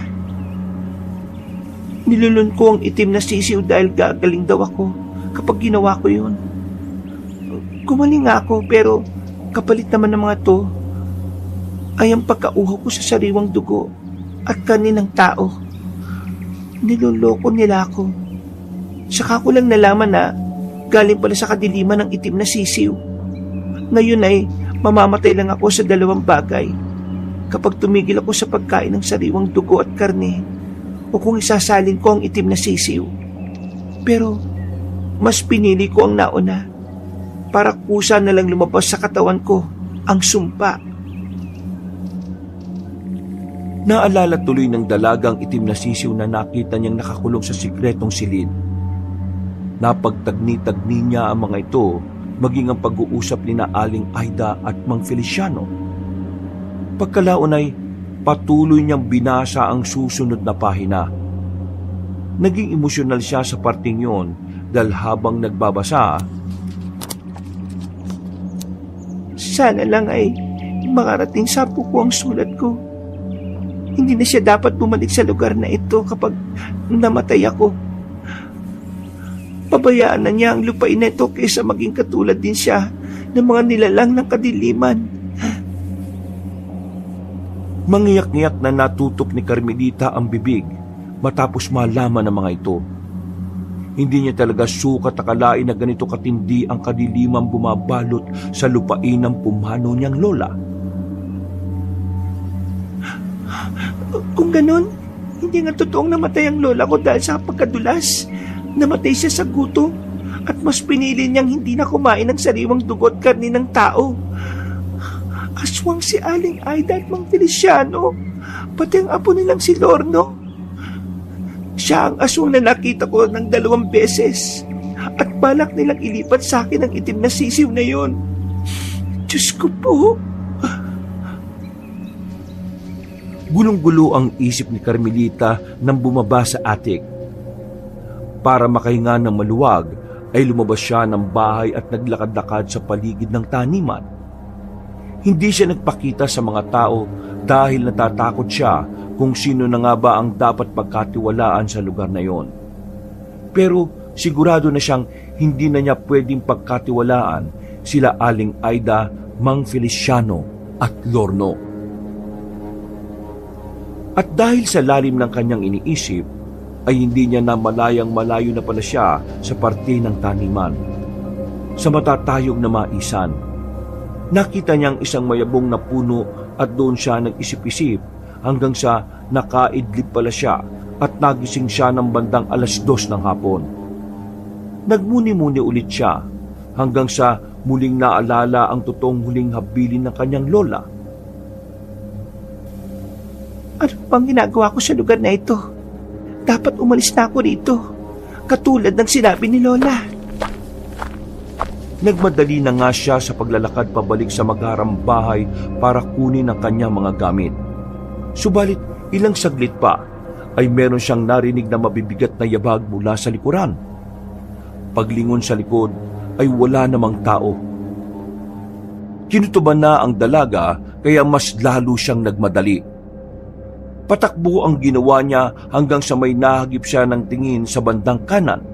Nilulun ko ang itim na sisiw dahil gagaling daw ako kapag ginawa ko yun. Gumaling nga ako pero kapalit naman ng mga to ay ang pagkauhaw ko sa sariwang dugo at kaninang tao. Niloloko nila ako. Saka ko lang nalaman na galing pala sa kadiliman ng itim na sisiw. Ngayon ay mamamatay lang ako sa dalawang bagay. Kapag tumigil ako sa pagkain ng sariwang dugo at karne o kung isasalin ko ang itim na sisiw. Pero mas pinili ko ang nauna para kusa na lang lumabas sa katawan ko ang sumpa. Naalala tuloy ng dalagang itim na sisiw na nakita niyang nakakulong sa sikretong silid. Napagtagni-tagni niya ang mga ito maging ang pag-uusap ni na Aling Aida at Mang Feliciano. Pagkalaon ay patuloy niyang binasa ang susunod na pahina. Naging emosyonal siya sa parting yon dahil habang nagbabasa, sana lang ay makarating sa puko ang sulat ko. Hindi na siya dapat bumalik sa lugar na ito kapag namatay ako. Pabayaan na niya ang lupain na ito kaysa maging katulad din siya ng mga nilalang ng kadiliman. Mangiyak-ngiyak na natutok ni Carmelita ang bibig matapos malaman ng mga ito. Hindi niya talaga sukat akalain na ganito katindi ang kadiliman bumabalot sa lupain ng pumano niyang lola. Kung ganun, hindi nga totoong namatay ang lola ko dahil sa pagkadulas. Namatay siya sa gutom at mas pinili niyang hindi na kumain ng sariwang dugo at karne ng tao. Aswang si Aling Aida at Mang Feliciano, pati ang apo nilang si Lorno. Siya ang aswang na nakita ko ng 2 beses at balak nilang ilipat sa akin ang itim na sisiw na yon. Diyos ko po. Gulong-gulo ang isip ni Carmelita nang bumaba sa attic. Para makahinga ng maluwag, ay lumabas siya ng bahay at naglakad-lakad sa paligid ng taniman. Hindi siya nagpakita sa mga tao dahil natatakot siya kung sino na nga ba ang dapat pagkatiwalaan sa lugar na yon. Pero sigurado na siyang hindi na niya pwedeng pagkatiwalaan sila Aling Aida, Mang Feliciano at Lorno. At dahil sa lalim ng kanyang iniisip, ay hindi niya na malayang malayo na pala siya sa parte ng taniman. Sa matatayog na maisan, nakita niyang isang mayabong na puno at doon siya nag-isip-isip hanggang sa nakaidlip pala siya at nagising siya ng bandang 2:00 ng hapon. Nagmuni-muni ulit siya hanggang sa muling naalala ang totoong huling habilin ng kanyang lola. Ano bang ginagawa ko sa lugar na ito? Dapat umalis na ako rito, katulad ng sinabi ni Lola. Nagmadali na nga siya sa paglalakad pabalik sa magharang bahay para kunin ang kanyang mga gamit. Subalit ilang saglit pa ay meron siyang narinig na mabibigat na yabag mula sa likuran. Paglingon sa likod ay wala namang tao. Kinutuban na ang dalaga kaya mas lalo siyang nagmadali. Patakbo ang ginawa niya hanggang sa may nahagip siya ng tingin sa bandang kanan.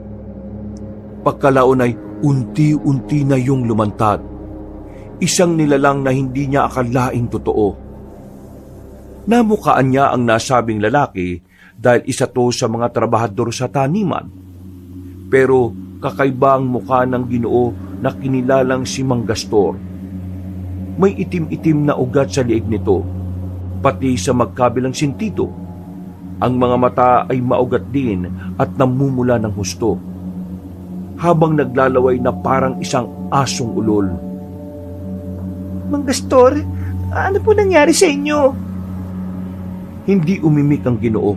Pagkalaon ay unti-unti na yung lumantad. Isang nilalang na hindi niya akalaing totoo. Namukaan niya ang nasabing lalaki dahil isa to sa mga trabahador sa taniman. Pero kakaiba ang mukha ng Ginoo na kinilalang si Mang Gastor. May itim-itim na ugat sa liig nito, pati sa magkabilang sentido. Ang mga mata ay maugat din at namumula ng husto, habang naglalaway na parang isang asong ulol. Mang Gastor, ano po nangyari sa inyo? Hindi umimik ang Ginoo.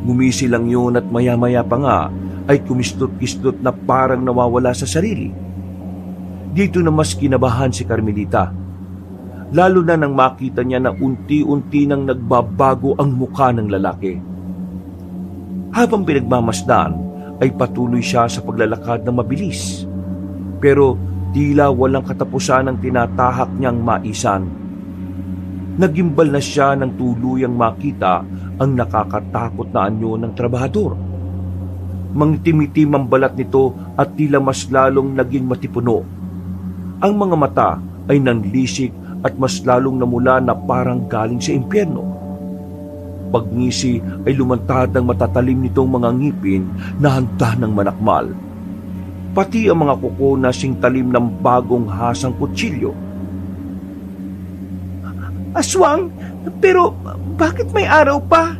Ngumisi lang yun at maya-maya pa nga ay kumistot-kistot na parang nawawala sa sarili. Dito na mas kinabahan si Carmelita, lalo na nang makita niya na unti-unti nang nagbabago ang mukha ng lalaki. Habang pinagmamasdan, ay patuloy siya sa paglalakad na mabilis. Pero tila walang katapusan ang tinatahak niyang maisan. Nagimbal na siya ng tuluyang makita ang nakakatakot na anyo ng trabahador. Mangitim-itim ang balat nito at tila mas lalong naging matipuno. Ang mga mata ay nanlisik at mas lalong namula na parang galing sa impyerno. Pagngisi ay lumantad ang matatalim nitong mga ngipin na handa ng manakmal. Pati ang mga kuko na singtalim ng bagong hasang kutsilyo. Aswang, pero bakit may araw pa?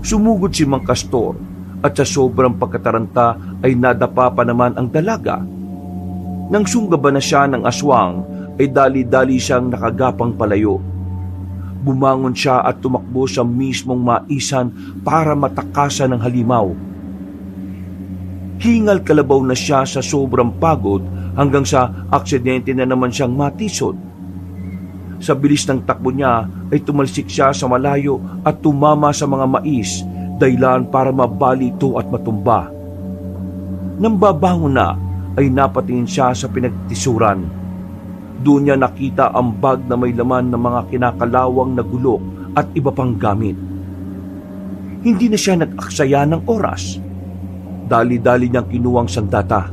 Sumugod si Mang Castor at sa sobrang pagkataranta ay nadapa pa naman ang dalaga. Nang sunggaban na siya ng aswang, ay dali-dali siyang nakagapang palayo. Bumangon siya at tumakbo sa mismong maisan para matakasan ng halimaw. Hingal kalabaw na siya sa sobrang pagod hanggang sa aksidente na naman siyang matisod. Sa bilis ng takbo niya ay tumalsik siya sa malayo at tumama sa mga mais, dahilan para mabali ito at matumba. Nang babangon na ay napatingin siya sa pinagtisuran. Doon niya nakita ang bag na may laman ng mga kinakalawang na gulok at iba pang gamit. Hindi na siya nag-aksaya ng oras. Dali-dali niyang kinuwang sandata.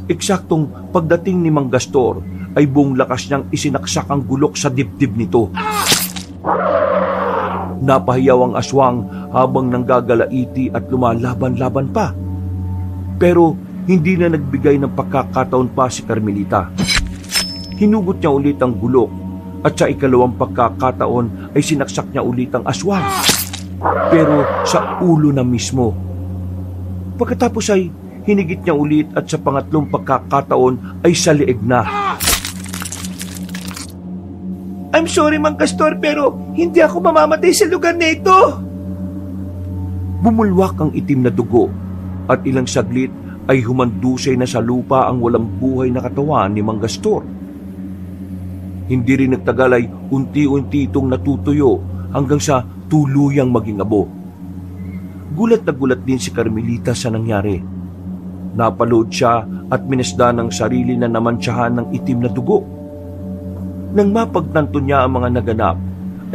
Eksaktong pagdating ni Mang Gastor ay buong lakas niyang isinaksak ang gulok sa dibdib nito. Napahiyaw ang aswang habang nanggagalaiti at lumalaban-laban pa. Pero hindi na nagbigay ng pagkakataon pa si Carmelita. Hinugot niya ulit ang gulok at sa ikalawang pagkakataon ay sinaksak niya ulit ang aswang, pero sa ulo na mismo. Pagkatapos ay hinigit niya ulit at sa pangatlong pagkakataon ay sa leeg na. I'm sorry, Mang Castor, pero hindi ako mamamatay sa lugar na ito. Bumulwak ang itim na dugo at ilang saglit ay humandusay na sa lupa ang walang buhay na katawan ni Mang Gastor. Hindi rin nagtagal ay unti-unti itong natutuyo hanggang sa tuluyang maging abo. Gulat na gulat din si Carmelita sa nangyari. Napalood siya at minasda ng sarili na namantsahan ng itim na dugo. Nang mapagtanto niya ang mga naganap,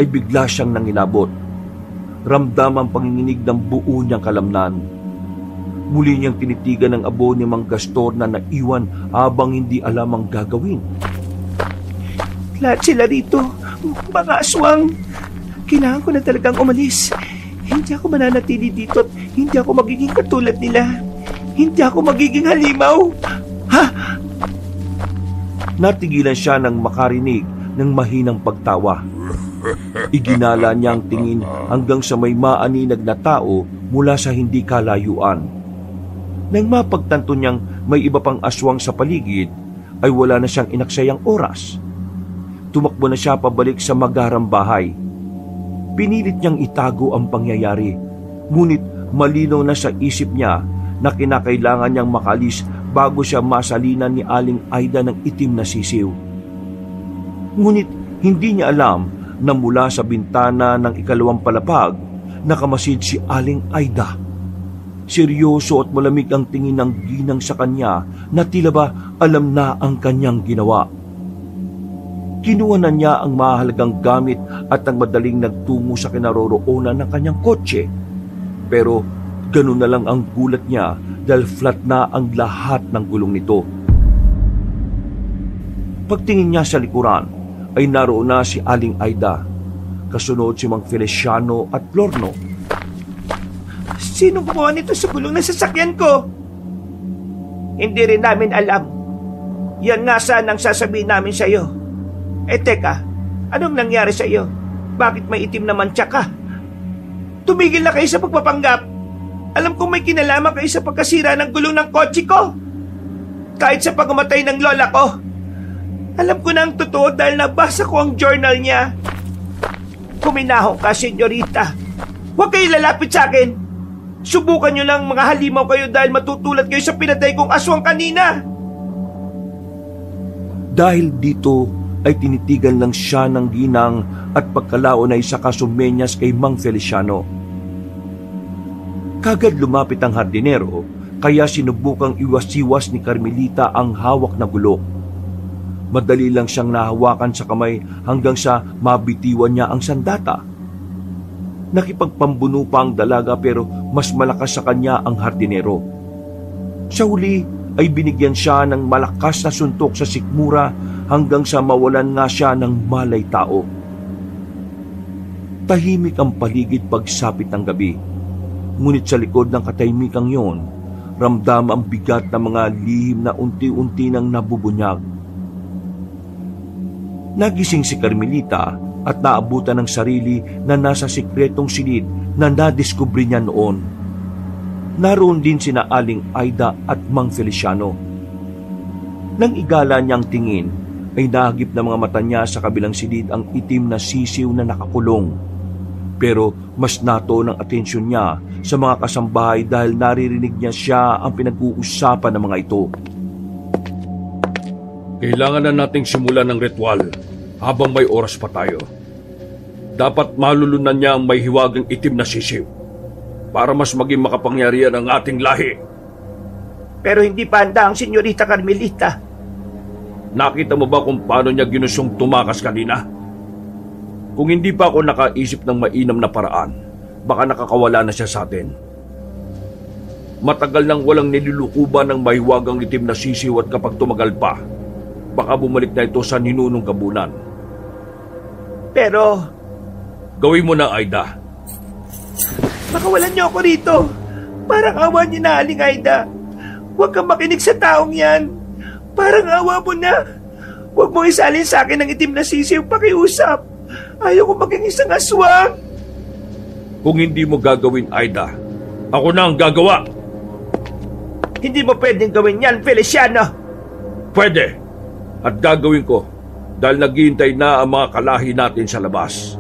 ay bigla siyang nangilabot. Ramdam ang panginginig ng buo niyang kalamnan. Muli niyang tinitigan ng abo ni Mang Gastor na naiwan habang hindi alam ang gagawin. Lahat sila rito, mga aswang. Kailangan ko na talagang umalis. Hindi ako mananatili dito at hindi ako magiging katulad nila. Hindi ako magiging halimaw. Ha? Natigilan siya nang makarinig ng mahinang pagtawa. Iginala niya ang tingin hanggang sa may maaninag na tao mula sa hindi kalayuan. Nang mapagtanto niyang may iba pang aswang sa paligid, ay wala na siyang inaksayang oras. Tumakbo na siya pabalik sa magarang bahay. Pinilit niyang itago ang pangyayari, ngunit malinaw na sa isip niya na kinakailangan niyang makalis bago siya masalinan ni Aling Aida ng itim na sisiw. Ngunit hindi niya alam na mula sa bintana ng ikalawang palapag, nakamasid si Aling Aida. Seryoso at malamig ang tingin ng ginang sa kanya na tila ba alam na ang kanyang ginawa. Kinuha na niya ang mahalagang gamit at ang madaling nagtungo sa kinaroroonan ng kanyang kotse. Pero ganun na lang ang gulat niya dahil flat na ang lahat ng gulong nito. Pagtingin niya sa likuran ay naroon na si Aling Aida, kasunod si Mang Feliciano at Lorno. Sino gumawa nito sa gulong na sasakyan ko? Hindi rin namin alam. Yan nga sana ang sasabihin namin sa iyo. Teka, anong nangyari sa iyo? Bakit may itim na mantsa ka? Tumigil na kayo sa pagpapanggap. Alam kong may kinalaman kayo sa pagkasira ng gulong ng kotse ko. Kahit sa pagkamatay ng lola ko. Alam ko na ang totoo dahil nabasa ko ang journal niya. Kuminahon ka, senyorita. Huwag kayo lalapit sa akin. Subukan nyo lang mga halimaw kayo dahil matutulad kayo sa pinatay kong aswang kanina. Dahil dito ay tinitigan lang siya ng ginang at pagkalaon ay saka sumenyas kay Mang Feliciano. Kagad lumapit ang hardinero kaya sinubukang iwas-iwas ni Carmelita ang hawak na gulok. Madali lang siyang nahawakan sa kamay hanggang sa mabitiwan niya ang sandata. Nakipagpambuno pa ang dalaga pero mas malakas sa kanya ang hardinero. Sa huli ay binigyan siya ng malakas na suntok sa sikmura hanggang sa mawalan nga siya ng malay tao. Tahimik ang paligid pagsapit ng gabi. Ngunit sa likod ng katahimikang yon, ramdam ang bigat ng mga lihim na unti-unti nang nabubunyag. Nagising si Carmelita at naabutan ng sarili na nasa sikretong silid na nadiskubre niya noon. Naroon din sina Aling Aida at Mang Feliciano. Nang igala niyang tingin, ay nahagip na mga mata niya sa kabilang silid ang itim na sisiw na nakakulong. Pero mas nato ng atensyon niya sa mga kasambahay dahil naririnig niya siya ang pinag-uusapan ng mga ito. Kailangan na nating simulan ng ritual habang may oras pa tayo. Dapat malulunan niya ang may hiwagang itim na sisiw para mas maging makapangyarihan ang ating lahi. Pero hindi pa handa ang senyorita Carmelita. Nakita mo ba kung paano niya ginustong tumakas kanina? Kung hindi pa ako nakaisip ng mainam na paraan, baka nakakawala na siya sa atin. Matagal nang walang nilulukuban ng mahiwagang itim na sisiw at kapag tumagal pa, baka bumalik na ito sa ninunong kabunan. Pero gawin mo na, Aida. makawalan niyo ako rito. Parang awa niyo na, Aling Aida. Huwag kang makinig sa taong yan. Parang awa mo na. Huwag mong isalin sa akin ng itim na sisiw, pakiusap. Ayaw ko maging isang aswang. Kung hindi mo gagawin, Aida, ako na ang gagawa. Hindi mo pwedeng gawin yan, Feliciano. Pwede. At gagawin ko. dahil naghihintay na ang mga kalahi natin sa labas.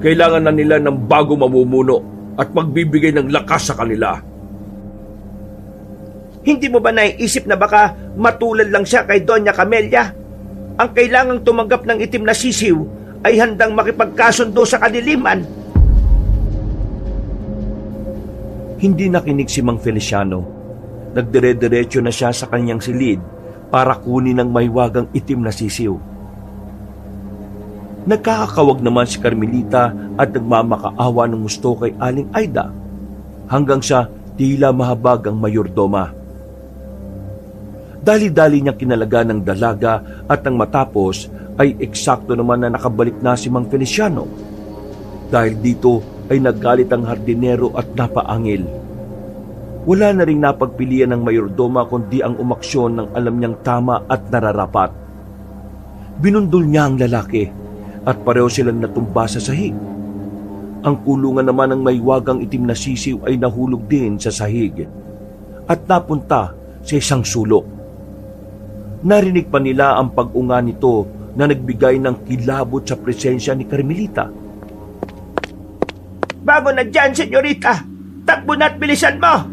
Kailangan na nila ng bago mamumuno at magbibigay ng lakas sa kanila. Hindi mo ba naiisip na baka matulad lang siya kay Doña Camelia? Ang kailangang tumanggap ng itim na sisiw ay handang makipagkasundo sa kadiliman. Hindi nakinig si Mang Feliciano. Nagdire-diretso na siya sa kanyang silid para kunin ang mahiwagang itim na sisiw. Nagkakakawag naman si Carmelita at nagmamakaawa ng gusto kay Aling Aida hanggang sa tila mahabag ang mayordoma. Dali-dali niyang kinalaga ng dalaga at nang matapos ay eksakto naman na nakabalik na si Mang Feliciano. Dahil dito ay naggalit ang hardinero at napaangil. Wala na ring napagpilian ng mayordoma kundi ang umaksyon ng alam niyang tama at nararapat. Binundol niya ang lalaki at pareho silang natumba sa sahig. Ang kulungan naman ng mahiwagang itim na sisiw ay nahulog din sa sahig at napunta sa isang sulok. Narinig pa nila ang pag-unga nito na nagbigay ng kilabot sa presensya ni Carmelita. Bago na dyan, senyorita! Takbo na't bilisan mo!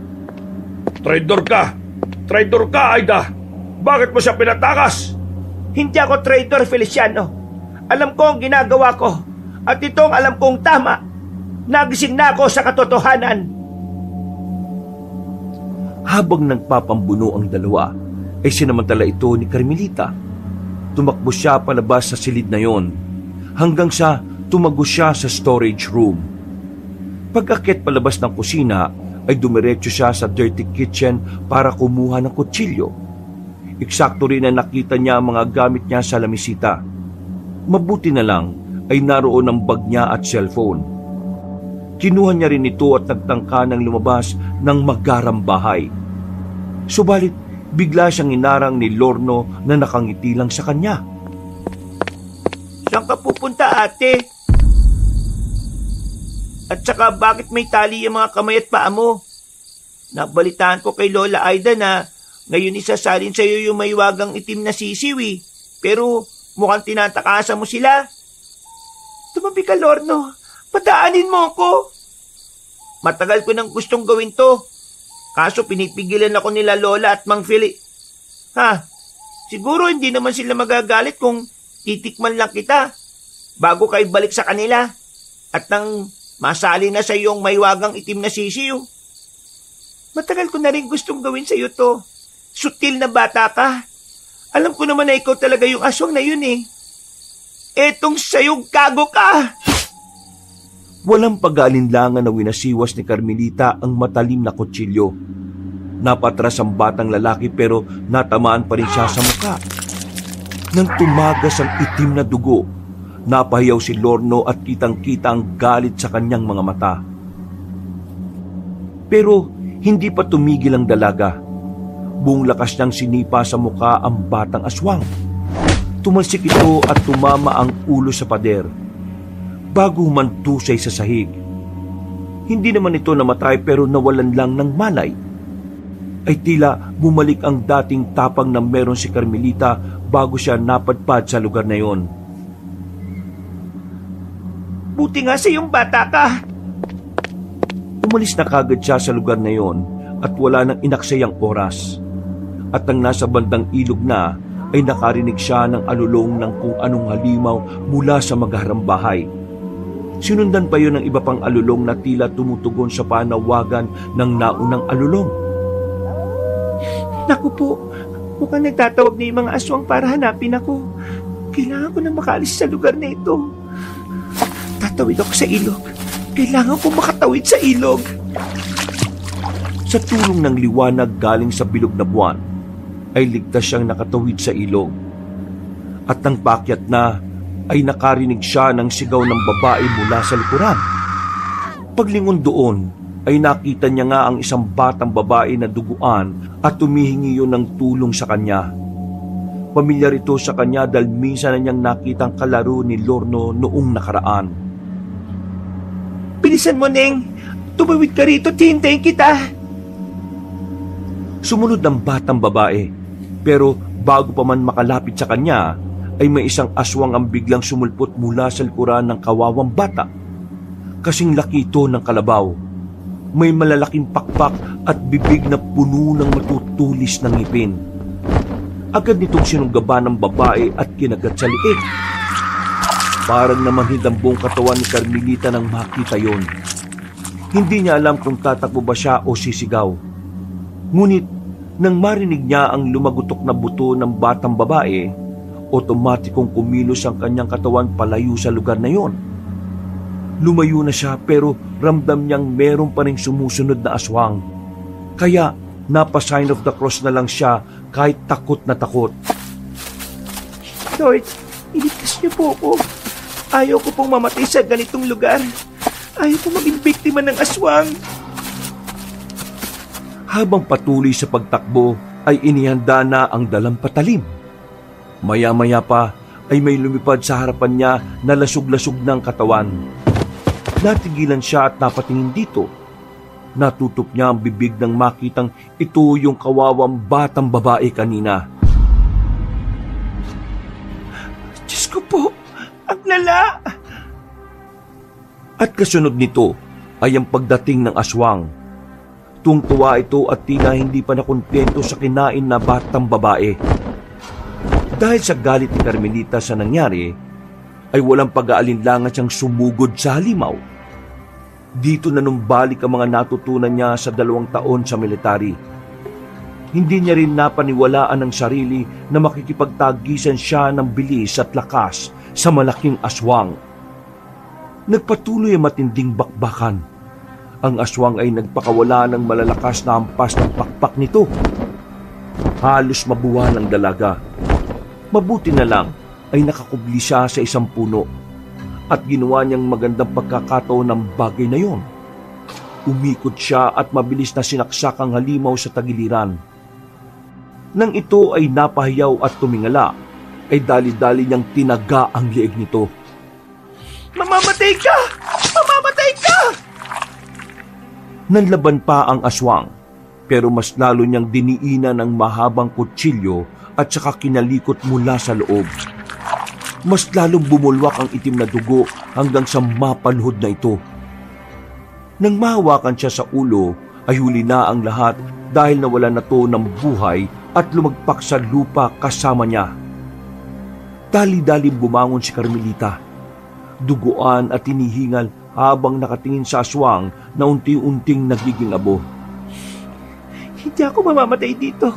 Traidor ka! Traidor ka, Aida! Bakit mo siya pinatakas? Hindi ako traitor, Feliciano. Alam ko ang ginagawa ko at itong alam kong tama. Nagising na ako sa katotohanan. Habang nagpapambuno ang dalawa, ay sinamantala ito ni Carmelita. Tumakbo siya palabas sa silid na yon hanggang sa tumago siya sa storage room. Pag-akit palabas ng kusina ay dumiretso siya sa dirty kitchen para kumuha ng kutsilyo. Eksakto rin na nakita niya ang mga gamit niya sa lamisita. Mabuti na lang ay naroon ang bag niya at cellphone. Kinuha niya rin ito at nagtangka ng lumabas ng magarang bahay. Subalit bigla siyang inarang ni Lorno na nakangiti lang sa kanya. Saan ka pupunta, ate? At saka bakit may tali yung mga kamay at paa mo? Nabalitaan ko kay Lola Aida na ngayon isasalin sa iyo yung mahiwagang itim na sisiw eh. Pero mukhang tinatakasan mo sila. Tumabi ka, Lorno. Padaanin mo ako. Matagal ko nang gustong gawin to. Kaso pinipigilan ako nila Lola at Mang Fili. Siguro hindi naman sila magagalit kung titikman lang kita bago kayo balik sa kanila at nang masali na sa iyong mahiwagang itim na sisiw. Matagal ko na rin gustong gawin sa iyo to. Sutil na bata ka. Alam ko naman na ikaw talaga yung aswang na yun eh. Etong sayong kago ka! Walang pag-aalinlangan na winasiwas ni Carmelita ang matalim na kutsilyo. Napatras ang batang lalaki pero natamaan pa rin siya sa mukha. Nang tumagas ang itim na dugo, napahiyaw si Lorno at kitang-kita ang galit sa kanyang mga mata. Pero hindi pa tumigil ang dalaga. Buong lakas niyang sinipa sa mukha ang batang aswang. Tumalsik ito at tumama ang ulo sa pader bago humantusay sa sahig. Hindi naman ito namatay pero nawalan lang ng malay. Ay tila bumalik ang dating tapang na meron si Carmelita bago siya napadpad sa lugar na yon. Buti nga sa iyong bata ka. Umalis na kagad siya sa lugar na yon at wala nang inaksayang oras. At nang nasa bandang ilog na ay nakarinig siya ng alulong ng kung anong halimaw mula sa magharang bahay. Sinundan pa yun ng iba pang alulong na tila tumutugon sa panawagan ng naunang alulong. Naku po, mukhang nagtatawag na yung mga aswang para hanapin ako. Kailangan ko na makaalis sa lugar na ito. Tatawid ako sa ilog. Kailangan ko makatawid sa ilog. Sa tulong ng liwanag galing sa bilog na buwan, ay ligtas siyang nakatawid sa ilog. At nang paakyat na, ay nakarinig siya ng sigaw ng babae mula sa likuran. Paglingon doon, ay nakita niya nga ang isang batang babae na duguan at tumihingi yun ng tulong sa kanya. Pamilyar ito sa kanya dahil minsan na niyang nakitang kalaro ni Lorno noong nakaraan. Bilisan mo, Neng. Tumawid ka rito, hintayin kita. Sumunod ang batang babae, pero bago pa man makalapit sa kanya, ay may isang aswang ang biglang sumulpot mula sa likuran ng kawawang bata. Kasing laki ito ng kalabaw. May malalaking pakpak at bibig na puno ng matutulis ng ngipin. Agad nitong sinunggaban ng babae at kinagat sa liig. Parang namanhid ang buong katawan ni Carmelita nang makita yon. Hindi niya alam kung tatakbo ba siya o sisigaw. Ngunit nang marinig niya ang lumagutok na buto ng batang babae, otomatikong kumilos ang kanyang katawan palayo sa lugar na yon. Lumayo na siya pero ramdam niyang meron pa ring sumusunod na aswang. Kaya napa-sign of the cross na lang siya kahit takot na takot. Lord, iligtas niyo po ako. Ayaw ko pong mamatay sa ganitong lugar. Ayaw ko maging biktima ng aswang. Habang patuloy sa pagtakbo ay inihanda na ang dalampatalim. Maya-maya pa ay may lumipad sa harapan niya na lasog-lasog ng katawan. Natigilan siya at napatingin dito. Natutup niya ang bibig nang makitang ito yung kawawang batang babae kanina. Diyos ko po, ang lala! At kasunod nito ay ang pagdating ng aswang. Tungtuwa ito at tila hindi pa nakontento sa kinain na batang babae. Dahil sa galit ni Carmelita sa nangyari, ay walang pag-aalinlangan siyang sumugod sa halimaw. Dito na numbalik ang mga natutunan niya sa 2 taon sa military. Hindi niya rin napaniwalaan ang sarili na makikipagtagisan siya ng bilis at lakas sa malaking aswang. Nagpatuloy ang matinding bakbakan. Ang aswang ay nagpakawala ng malalakas na hampas ng pakpak nito. Halos mabuwal ang dalaga. Mabuti na lang ay nakakubli siya sa isang puno at ginawa niyang magandang pagkakataon ng bagay na yon. Umikot siya at mabilis na sinaksak ang halimaw sa tagiliran. Nang ito ay napahiyaw at tumingala, ay dali-dali niyang tinaga ang liig nito. Mamamatay ka! Mamamatay ka! Nanlaban pa ang aswang, pero mas lalo niyang diniinan ng mahabang kutsilyo at saka kinalikot mula sa loob. Mas lalong bumulwak ang itim na dugo hanggang sa mapanhod na ito. Nang mahawakan siya sa ulo, ay huli na ang lahat dahil nawala na to ng buhay at lumagpak sa lupa kasama niya. Dali-daling bumangon si Carmelita. Duguan at hinihingal habang nakatingin sa aswang na unti-unting nagiging abo. Hindi ako mamamatay dito.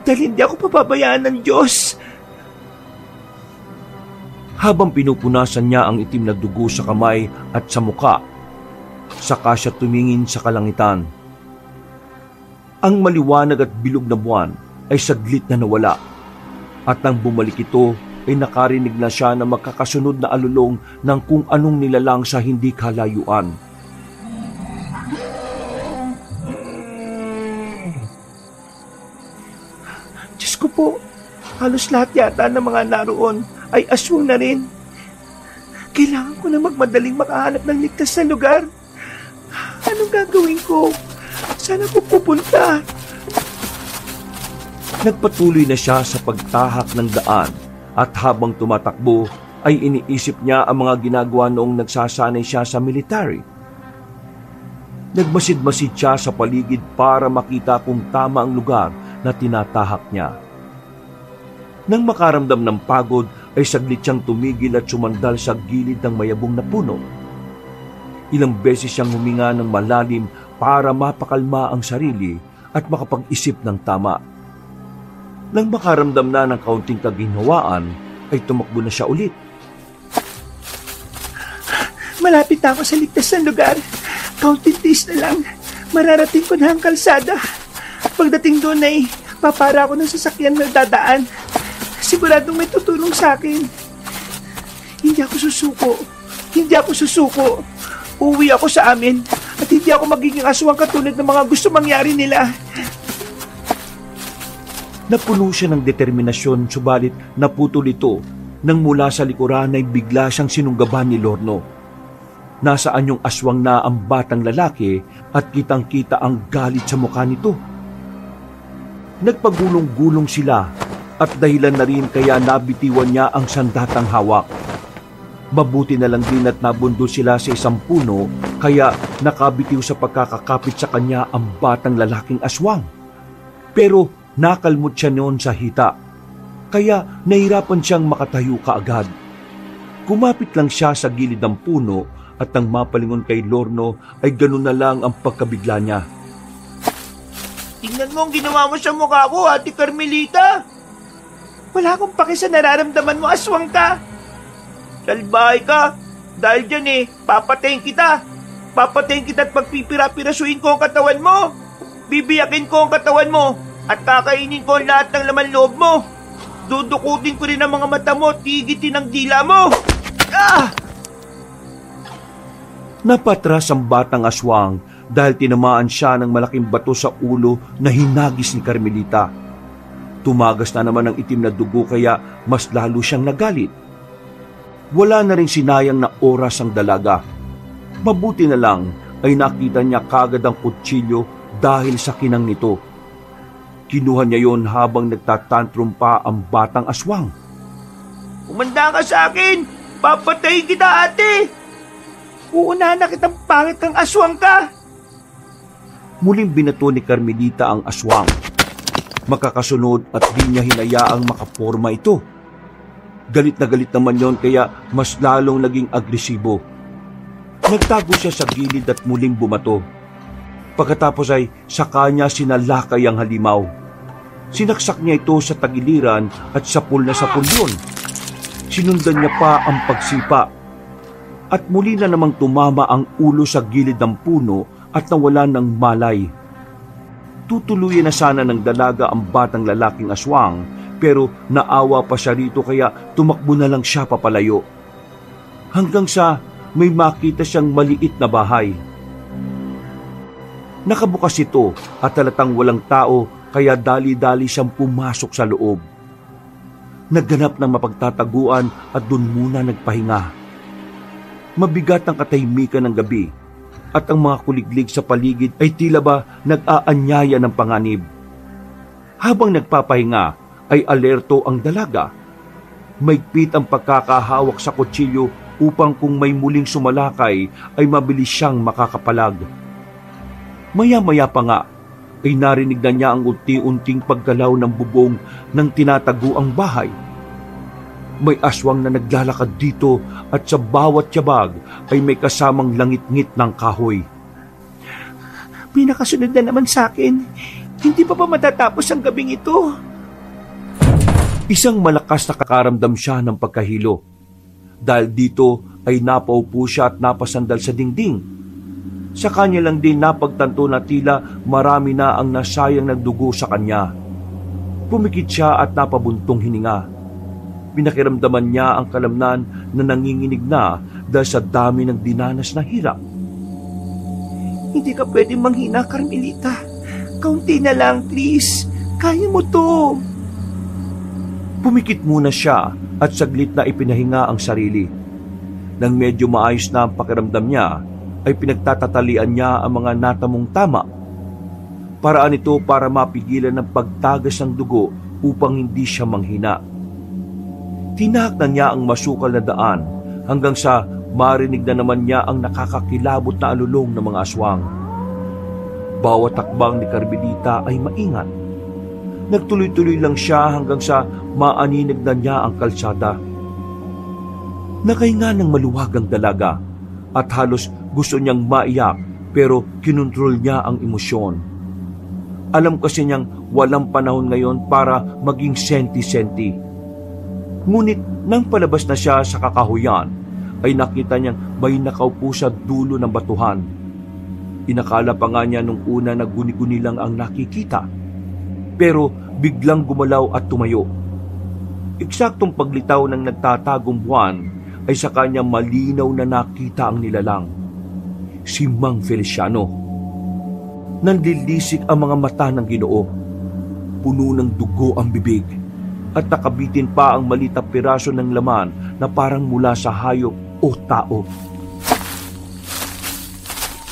Dahil hindi ako papabayaan ng Diyos. Habang pinupunasan niya ang itim na dugo sa kamay at sa muka, saka siya tumingin sa kalangitan. Ang maliwanag at bilog na buwan ay saglit na nawala. At nang bumalik ito, ay nakarinig na siya na magkakasunod na alulong ng kung anong nilalang sa hindi kalayuan. Diyos ko po, halos lahat yata ng mga naroon ay aswang na rin. Kailangan ko na magmadaling makahanap ng ligtas na lugar. Anong gagawin ko? Saan ako pupunta? Nagpatuloy na siya sa pagtahak ng daan at habang tumatakbo ay iniisip niya ang mga ginagawa noong nagsasanay siya sa military. Nagmasid-masid siya sa paligid para makita kung tama ang lugar na tinatahak niya. Nang makaramdam ng pagod ay saglit siyang tumigil at sumandal sa gilid ng mayabong na puno. Ilang beses siyang huminga ng malalim para mapakalma ang sarili at makapag-isip ng tama. Nang makaramdam na ng kaunting kaginhawaan, ay tumakbo na siya ulit. Malapit na ako sa ligtas na lugar. Kaunting tiis na lang. Mararating ko na ang kalsada. Pagdating doon ay papara ako ng sasakyan na dadaan. Siguradong may tutulong sa akin. Hindi ako susuko. Hindi ako susuko. Uuwi ako sa amin at hindi ako magiging aswang katulad ng mga gusto mangyari nila. Napuno siya ng determinasyon, subalit naputol ito nang mula sa likuran ay bigla siyang sinunggaban ni Lorno. Nasaan yung aswang na ang batang lalaki at kitang-kita ang galit sa mukha nito. Nagpagulong-gulong sila at dahilan na rin kaya nabitiwan niya ang sandatang hawak. Mabuti na lang din at nabundol sila sa isang puno kaya nakabitiw sa pagkakakapit sa kanya ang batang lalaking aswang. Pero nakalmot siya noon sa hita, kaya nahirapan siyang makatayo kaagad. Kumapit lang siya sa gilid ng puno at nang mapalingon kay Lorno ay ganun na lang ang pagkabigla niya. Tingnan mo ang ginawa mo sa mukha ko, Ate Carmelita. Wala akong paki sa nararamdaman mo, aswang ka. Salbahay ka. Dahil dyan papatayin kita. Papatayin kita at pagpipira-pirasuin ko ang katawan mo. Bibiyakin ko ang katawan mo at kakainin ko ang lahat ng laman loob mo. Dudukutin ko rin ang mga mata mo, tigitin ang dila mo. Ah! Napatras ang batang aswang dahil tinamaan siya ng malaking bato sa ulo na hinagis ni Carmelita. Tumagas na naman ang itim na dugo kaya mas lalo siyang nagalit. Wala na rin sinayang na oras ang dalaga. Mabuti na lang ay nakita niya kagad ang kutsilyo dahil sa kinang nito. Kinuha niya yon habang nagtatantrum pa ang batang aswang. Umanda ka sa akin! Papatayin kita, ate! Uunahan na kitang pangit kang aswang ka! Muling binato ni Carmelita ang aswang. Makakasunod at di niya hinayaang makaporma ito. Galit na galit naman yon kaya mas lalong naging agresibo. Nagtago siya sa gilid at muling bumato. Pagkatapos ay saka niya sinalakay ang halimaw. Sinaksak niya ito sa tagiliran at sapul na sapul yun. Sinundan niya pa ang pagsipa. At muli na namang tumama ang ulo sa gilid ng puno at nawala ng malay. Tutuluyan na sana ng dalaga ang batang lalaking aswang pero naawa pa siya rito kaya tumakbo na lang siya papalayo. Hanggang sa may makita siyang maliit na bahay. Nakabukas ito at halatang walang tao kaya dali-dali siyang pumasok sa loob. Nagganap ng mapagtataguan at dun muna nagpahinga. Mabigat ang katahimikan ng gabi at ang mga kuliglig sa paligid ay tila ba nag-aanyaya ng panganib. Habang nagpapahinga ay alerto ang dalaga. Maigpit ang pagkakahawak sa kutsilyo upang kung may muling sumalakay ay mabilis siyang makakapalag. Maya-maya pa nga ay narinig na niya ang unti-unting paggalaw ng bubong ng tinataguang bahay. May aswang na naglalakad dito at sa bawat tiyabag ay may kasamang langit-ngit ng kahoy. May nakasunod na naman sa akin. Hindi pa ba matatapos ang gabing ito? Isang malakas na kakaramdam siya ng pagkahilo. Dahil dito ay napaupo siya at napasandal sa dingding. Sa kanya lang din napagtanto na tila marami na ang nasayang nagdugo sa kanya. Pumikit siya at napabuntong hininga. Pinakiramdaman niya ang kalamnan na nanginginig na dahil sa dami ng dinanas na hirap. Hindi ka pwedeng manghina, Carmelita. Kaunti na lang, please. Kaya mo to. Pumikit muna siya at saglit na ipinahinga ang sarili. Nang medyo maayos na ang pakiramdam niya, ay pinagtatatalian niya ang mga natamong tama. Paraan ito para mapigilan ng pagtagas ng dugo upang hindi siya manghina. Tinahak na niya ang masukal na daan hanggang sa marinig na naman niya ang nakakakilabot na alulong ng mga aswang. Bawat takbang ni Carmelita ay maingat. Nagtuloy-tuloy lang siya hanggang sa maaninag na niya ang kalsada. Nakahinga ng maluwag ang dalaga at halos gusto niyang maiyak pero kinontrol niya ang emosyon. Alam kasi niyang walang panahon ngayon para maging senti-senti. Ngunit nang palabas na siya sa kakahuyan, ay nakita niyang may nakaupo sa dulo ng batuhan. Inakala pa nga niya nung una na guni-guni lang ang nakikita. Pero biglang gumalaw at tumayo. Eksaktong paglitaw ng nagtatagong buwan ay sa kanya malinaw na nakita ang nilalang. Si Mang Feliciano. Nanlilisik ang mga mata ng Ginoo. Puno ng dugo ang bibig at nakabitin pa ang maliit na piraso ng laman na parang mula sa hayop o tao.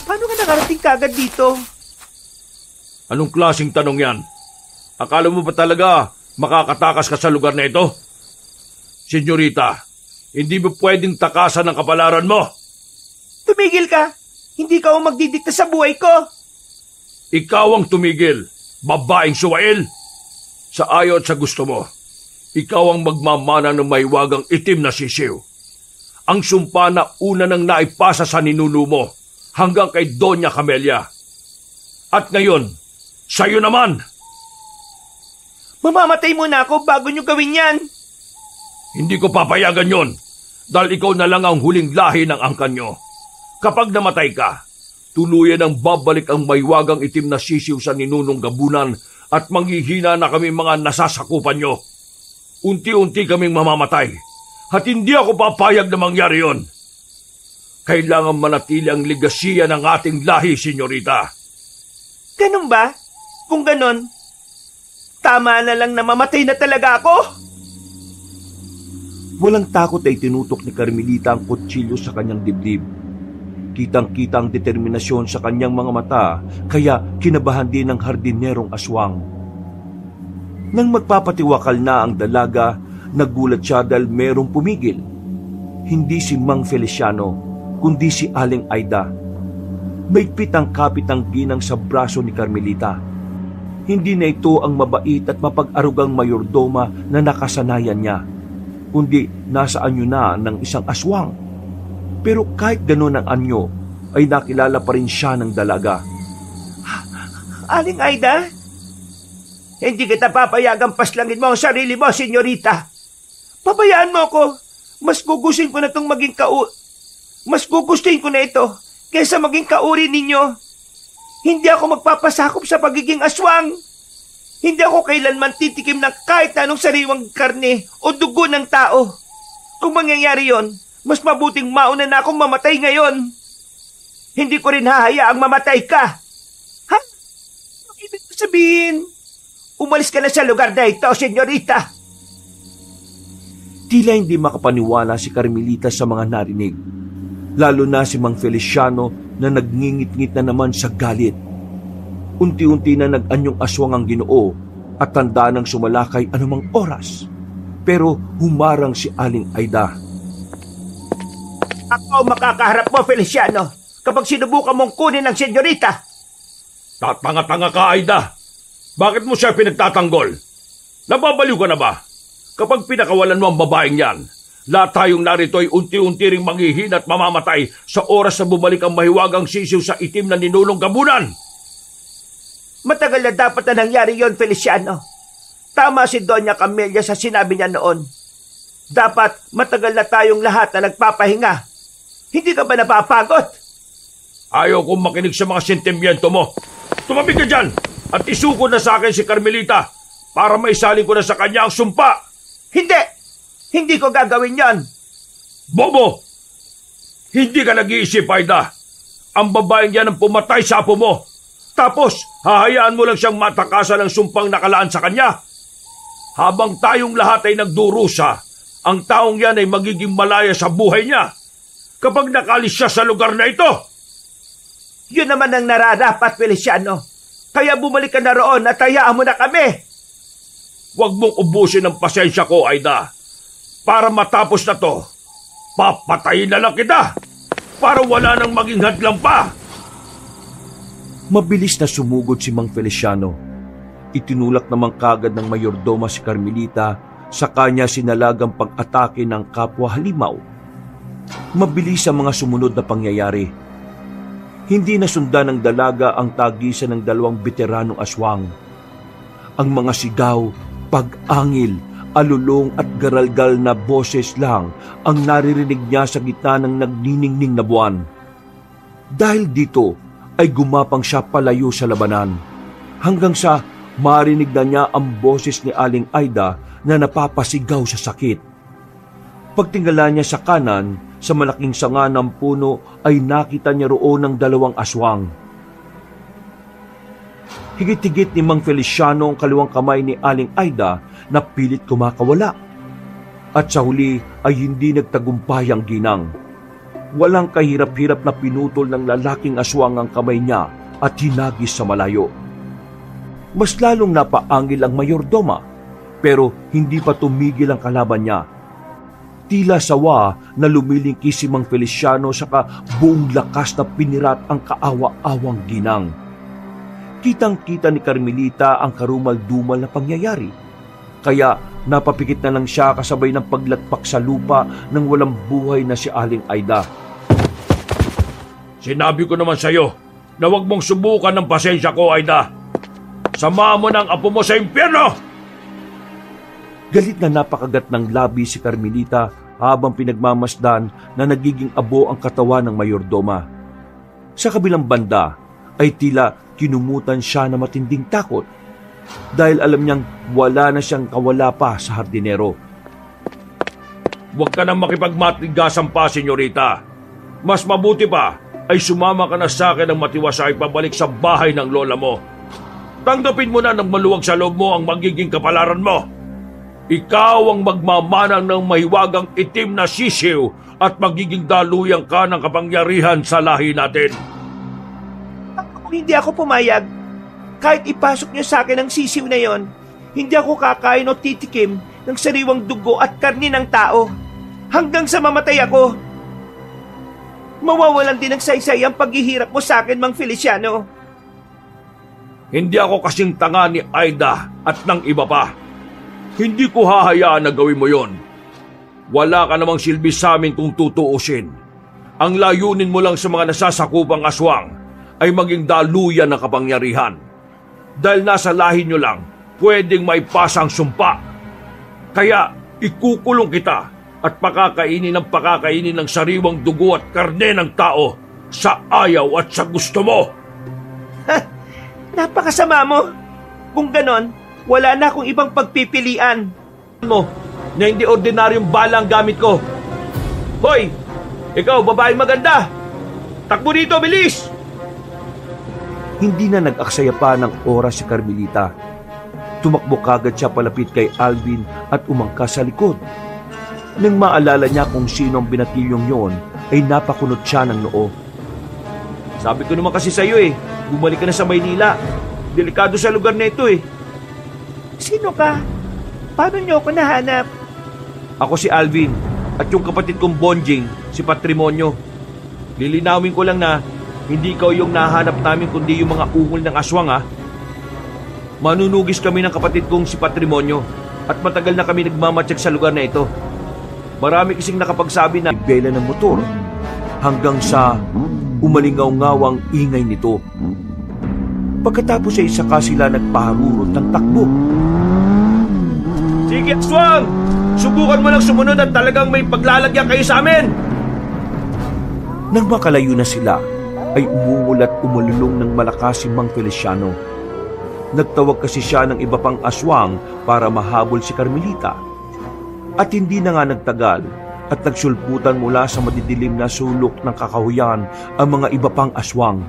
Paano ka nakarating kagad dito? Anong klaseng tanong yan? Akala mo ba talaga makakatakas ka sa lugar na ito? Senyorita, hindi mo pwedeng takasan ang kapalaran mo. Tumigil ka! Hindi ka ang magdidikta sa buhay ko! Ikaw ang tumigil, babaeng suwail. Sa ayaw at sa gusto mo, ikaw ang magmamana ng maiwagang itim na sisiw. Ang sumpa na una nang naipasa sa ninuno mo hanggang kay Doña Camelia. At ngayon, sa'yo naman. Mamamatay muna ako bago nyo gawin yan. Hindi ko papayagan yon dahil ikaw na lang ang huling lahi ng angkan nyo. Kapag namatay ka, tuluyan ang babalik ang maiwagang itim na sisiw sa ninunong gabunan at manghihina na kami mga nasasakupan nyo. Unti-unti kaming mamamatay at hindi ako papayag na mangyari yon. Kailangan manatili ang legasiya ng ating lahi, senyorita. Ganun ba? Kung ganun, tama na lang na mamatay na talaga ako. Walang takot ay tinutok ni Carmelita ang kutsilyo sa kanyang dibdib. Kitang-kita ang determinasyon sa kanyang mga mata, kaya kinabahan din ng hardinerong aswang. Nang magpapatiwakal na ang dalaga, nagulat siya dahil merong pumigil. Hindi si Mang Feliciano, kundi si Aling Aida. Maigpit ang kapit ng ginang sa braso ni Carmelita. Hindi na ito ang mabait at mapag-arugang mayordoma na nakasanayan niya, kundi nasa anyo na ng isang aswang. Pero kahit gano'n ang anyo, ay nakilala pa rin siya ng dalaga. Aling Aida, hindi kita papayagang paslangin mo ang sarili mo, senyorita. Pabayaan mo ako. Mas gugustuhin ko na itong maging Mas gugustuhin ko na ito kaysa maging kauri ninyo. Hindi ako magpapasakop sa pagiging aswang. Hindi ako kailanman titikim ng kahit anong sariwang karne o dugo ng tao. Kung mangyayari yon, mas mabuting mauna na akong mamatay ngayon. Hindi ko rin hahayaang mamatay ka. Ha? Ang ibig ko sabihin, umalis ka na sa lugar na ito, senyorita. Tila hindi makapaniwala si Carmelita sa mga narinig, lalo na si Mang Feliciano na nagngingit-ngit na naman sa galit. Unti-unti na nag-anyong aswang ang Ginoo at tanda ng sumalakay anumang oras. Pero humarang si Aling Aida. Ako makakaharap mo, Feliciano, kapag sinubukan mong kunin ang senyorita. Tatanga-tanga ka, Aida. Bakit mo siya pinagtatanggol? Nababaliw ka na ba? Kapag pinakawalan mo ang babaeng yan, lahat tayong narito ay unti-unti ring manghihina at mamamatay sa oras na bumalik ang mahiwagang sisiw sa itim na ninunong gabunan. Matagal na dapat na nangyari yon, Feliciano. Tama si Doña Camelia sa sinabi niya noon. Dapat matagal na tayong lahat na nagpapahinga. Hindi ka ba napapagod? Ayaw kong makinig sa mga sentimiento mo. Tumabi ka dyan at isuko na sa akin si Carmelita para maisalin ko na sa kanya ang sumpa. Hindi! Hindi ko gagawin yon. Bobo! Hindi ka nag-iisip, Aida. Ang babaeng yan ang pumatay sa apo mo. Tapos, hahayaan mo lang siyang matakasan ng sumpang nakalaan sa kanya. Habang tayong lahat ay nagdurusa, ang taong yan ay magiging malaya sa buhay niya kapag nakalis siya sa lugar na ito. Yun naman ang nararapat, Feliciano. Kaya bumalik ka na roon at hayaan mo na kami. Huwag mong ubusin ang pasensya ko, Aida. Para matapos na to, papatayin na lang kita para wala nang maging hadlang pa. Mabilis na sumugod si Mang Feliciano. Itinulak naman kagad ng mayordoma si Carmelita sa kanya sinalagang pag-atake ng kapwa halimaw. Mabilis ang mga sumunod na pangyayari. Hindi nasundan ng dalaga ang tagisan ng dalawang veteranong aswang. Ang mga sigaw, pag-angil, alulong at garalgal na boses lang ang naririnig niya sa gitna ng nagniningning na buwan. Dahil dito ay gumapang siya palayo sa labanan hanggang sa marinig na niya ang boses ni Aling Aida na napapasigaw sa sakit. Pagtingala niya sa kanan, sa malaking sanga ng puno ay nakita niya roon ang dalawang aswang. Higit-higit ni Mang Feliciano ang kaliwang kamay ni Aling Aida na pilit kumakawala. At sa huli ay hindi nagtagumpay ang ginang. Walang kahirap-hirap na pinutol ng lalaking aswang ang kamay niya at hinagis sa malayo. Mas lalong napaangil ang mayordoma pero hindi pa tumigil ang kalaban niya. Tila sawa na lumilingki si Mang Feliciano saka buong lakas na pinirat ang kaawa-awang ginang. Kitang-kita ni Carmelita ang karumal-dumal na pangyayari. Kaya napapikit na lang siya kasabay ng paglatpak sa lupa ng walang buhay na si Aling Aida. Sinabi ko naman sa'yo na huwag mong subukan ng pasensya ko, Aida. Samahan mo ng apo mo sa impyerno! Galit na napakagat ng labi si Carmelita habang pinagmamasdan na nagiging abo ang katawan ng mayordoma. Sa kabilang banda ay tila kinumutan siya na matinding takot dahil alam niyang wala na siyang kawala pa sa hardinero. Huwag ka nang makipagmatigasan pa, senyorita. Mas mabuti pa ay sumama ka na sa akin ng matiwasay pabalik sa bahay ng lola mo. Tanggapin mo na ng maluwag sa loob mo ang magiging kapalaran mo. Ikaw ang magmamanang ng mahiwagang itim na sisiw at magiging daluyang ka ng kapangyarihan sa lahi natin. Kung hindi ako pumayag, kahit ipasok niyo sa akin ang sisiw na yon, hindi ako kakain o titikim ng sariwang dugo at karni ng tao hanggang sa mamatay ako. Mawawalan din ng saysay ang paghihirap mo sa akin, Mang Feliciano. Hindi ako kasing tanga ni Aida at ng iba pa. Hindi ko hahayaan na gawin mo yon. Wala ka namang silbi sa amin kung tutuusin. Ang layunin mo lang sa mga nasasakupang aswang ay maging daluyan ng kapangyarihan. Dahil nasa lahi nyo lang, pwedeng maipasa ang sumpa. Kaya ikukulong kita at pakakainin ng sariwang dugo at karne ng tao sa ayaw at sa gusto mo. Napakasama mo. Kung ganon, wala na akong ibang pagpipilian. Mo na hindi ordinaryong bala ang gamit ko. Hoy! Ikaw, babaeng maganda! Takbo dito, bilis! Hindi na nag-aksaya pa ng oras si Carmelita. Tumakbo kagad siya palapit kay Alvin at umangkas sa likod. Nang maalala niya kung sino ang binatilyong yon, ay napakunot siya ng noo. Sabi ko naman kasi sa'yo bumalik ka na sa Maynila. Delikado sa lugar na ito Sino ka? Paano niyo ako nahanap? Ako si Alvin at yung kapatid kong Bonjing, si Patrimonyo. Lilinawin ko lang na hindi ikaw yung nahanap namin kundi yung mga ungol ng aswang Manunugis kami ng kapatid kong si Patrimonyo at matagal na kami nagmamatsyag sa lugar na ito. Marami kasing nakapagsabi na bela ng motor hanggang sa umalingaw-ngawang ingay nito. Pagkatapos ay saka sila nagpaharurot ng takbo. Sige, aswang! Subukan mo lang sumunod at talagang may paglalagyan kayo sa amin! Nang makalayo na sila, ay umungol at umululong ng malakas si Mang Feliciano. Nagtawag kasi siya ng iba pang aswang para mahabol si Carmelita. At hindi na nga nagtagal at nagsulputan mula sa madidilim na sulok ng kakahuyan ang mga iba pang aswang.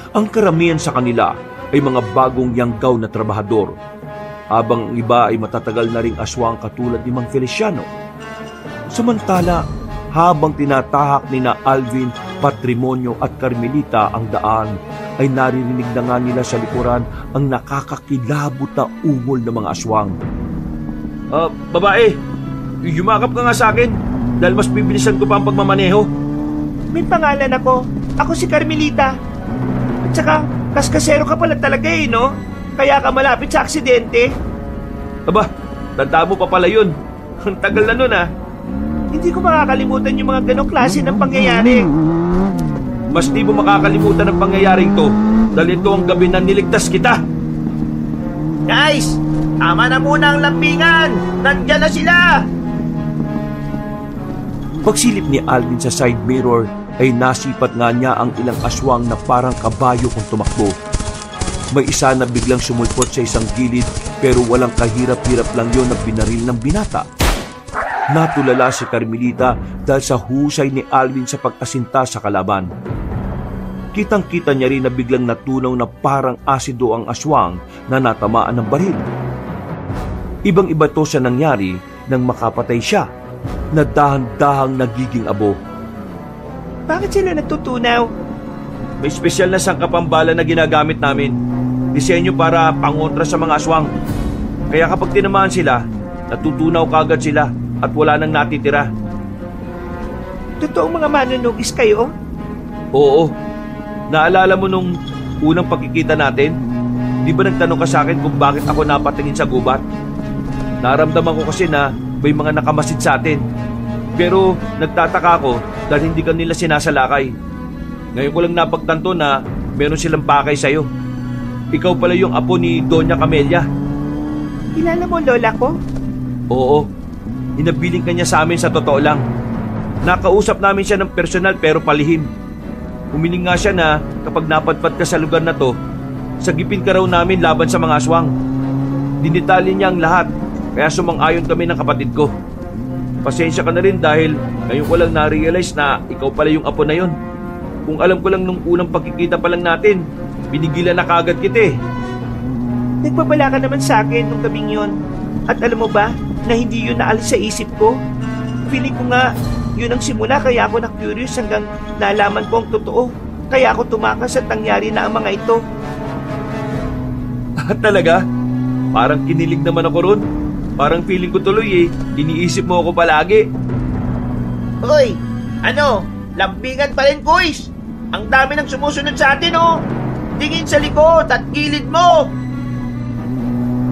Ang karamihan sa kanila ay mga bagong yanggaw na trabahador, habang ang iba ay matatagal na ring aswang katulad ni Mang Feliciano. Samantala, habang tinatahak ni na Alvin, Patrimonyo at Carmelita ang daan, ay naririnig na nga nila sa likuran ang nakakakilabot na ungol ng mga aswang. Babae, yumakap ka nga sa akin dahil mas bibilisan ko pa ang pagmamaneho. May pangalan ako. Ako si Carmelita. At saka, kaskasero ka pala talaga no? Kaya ka malapit sa aksidente. Aba, tandaan mo pa pala yun. Ang tagal na nun Hindi ko makakalimutan yung mga ganong klase ng pangyayari. Mas di mo makakalimutan ang pangyayaring to dahil ito ang gabi na niligtas kita. Guys, tama na muna ang lambingan. Nandiyan na sila. Pagsilip ni Alvin sa side mirror, ay nasipat nga niya ang ilang aswang na parang kabayo kung tumakbo. May isa na biglang sumulpot sa isang gilid pero walang kahirap-hirap lang yon na binaril ng binata. Natulala si Carmelita dahil sa husay ni Alvin sa pag-asinta sa kalaban. Kitang-kita niya rin na biglang natunaw na parang asido ang aswang na natamaan ng baril. Ibang-iba to sa nangyari nang makapatay siya na dahan-dahang nagiging abo. Bakit sila nagtutunaw? May espesyal na sangkapambala na ginagamit namin. Disenyo para pangontra sa mga aswang. Kaya kapag tinamaan sila, natutunaw kagad sila at wala nang natitira. Totoong mga manunugis kayo? Oo. Naalala mo nung unang pagkikita natin? Di ba nagtanong ka sa akin kung bakit ako napatingin sa gubat? Naramdaman ko kasi na may mga nakamasid sa atin. Pero nagtataka ako dahil hindi ka nila sinasalakay. Ngayon ko lang napagtanto na meron silang pakay sa'yo. Ikaw pala yung apo ni Doña Camelia. Kilala mo lola ko? Oo. Inabiling ka niya sa amin sa totoo lang. Nakausap namin siya ng personal pero palihim. Humiling nga siya na kapag napadpad ka sa lugar na to, sagipin ka raw namin laban sa mga aswang. Dinitali niya ang lahat, kaya sumang-ayon kami ng kapatid ko. Pasensya ka na rin dahil ngayon ko lang na-realize na ikaw pala yung apo na yun. Kung alam ko lang nung unang pagkikita pa lang natin, binigilan na kagad kita eh. Nagpabala ka naman sa akin nung gabing yun. At alam mo ba na hindi yun naalis sa isip ko? Feeling ko nga yun ang simula kaya ako na-curious hanggang nalaman ko ang totoo. Kaya ako tumakas at nangyari na ang mga ito. Talaga? Parang kinilig naman ako ron. Parang feeling ko tuloy eh, iniisip mo ako palagi. Hoy, ano? Lambingan pa rin, boys. Ang dami nang sumusunod sa atin, oh. Tingin sa likod at gilid mo.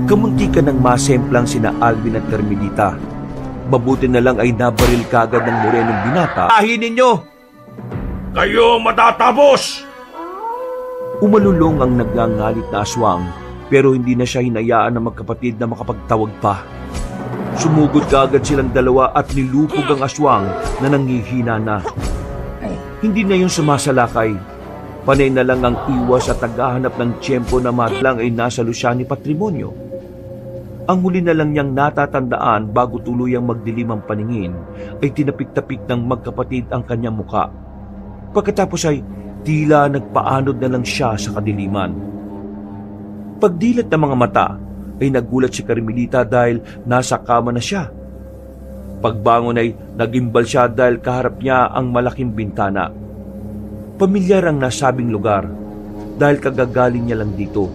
Kamunti ka ng masemplang sina Alvin at Carmelita. Mabuti na lang ay nabaril kagad ng morenong binata. Ahin ninyo! Kayo matatapos! Umalulong ang nagngangalit na aswang pero hindi na siya hinayaan ng magkapatid na makapagtawag pa. Sumugod kagad silang dalawa at nilupog ang aswang na nanghihina na. Hindi na yung sumasalakay. Panay na lang ang iwas at naghahanap ng tiyempo na madlang ay nasa Luciani patrimonyo. Ang huli na lang niyang natatandaan bago tuluyang magdilim ang paningin ay tinapik-tapik ng magkapatid ang kanyang muka. Pagkatapos ay tila nagpaanod na lang siya sa kadiliman. Pagdilat ng mga mata ay nagulat si Carmelita dahil nasa kama na siya. Pagbangon ay nagimbal siya dahil kaharap niya ang malaking bintana. Pamilyar ang nasabing lugar dahil kagagaling niya lang dito.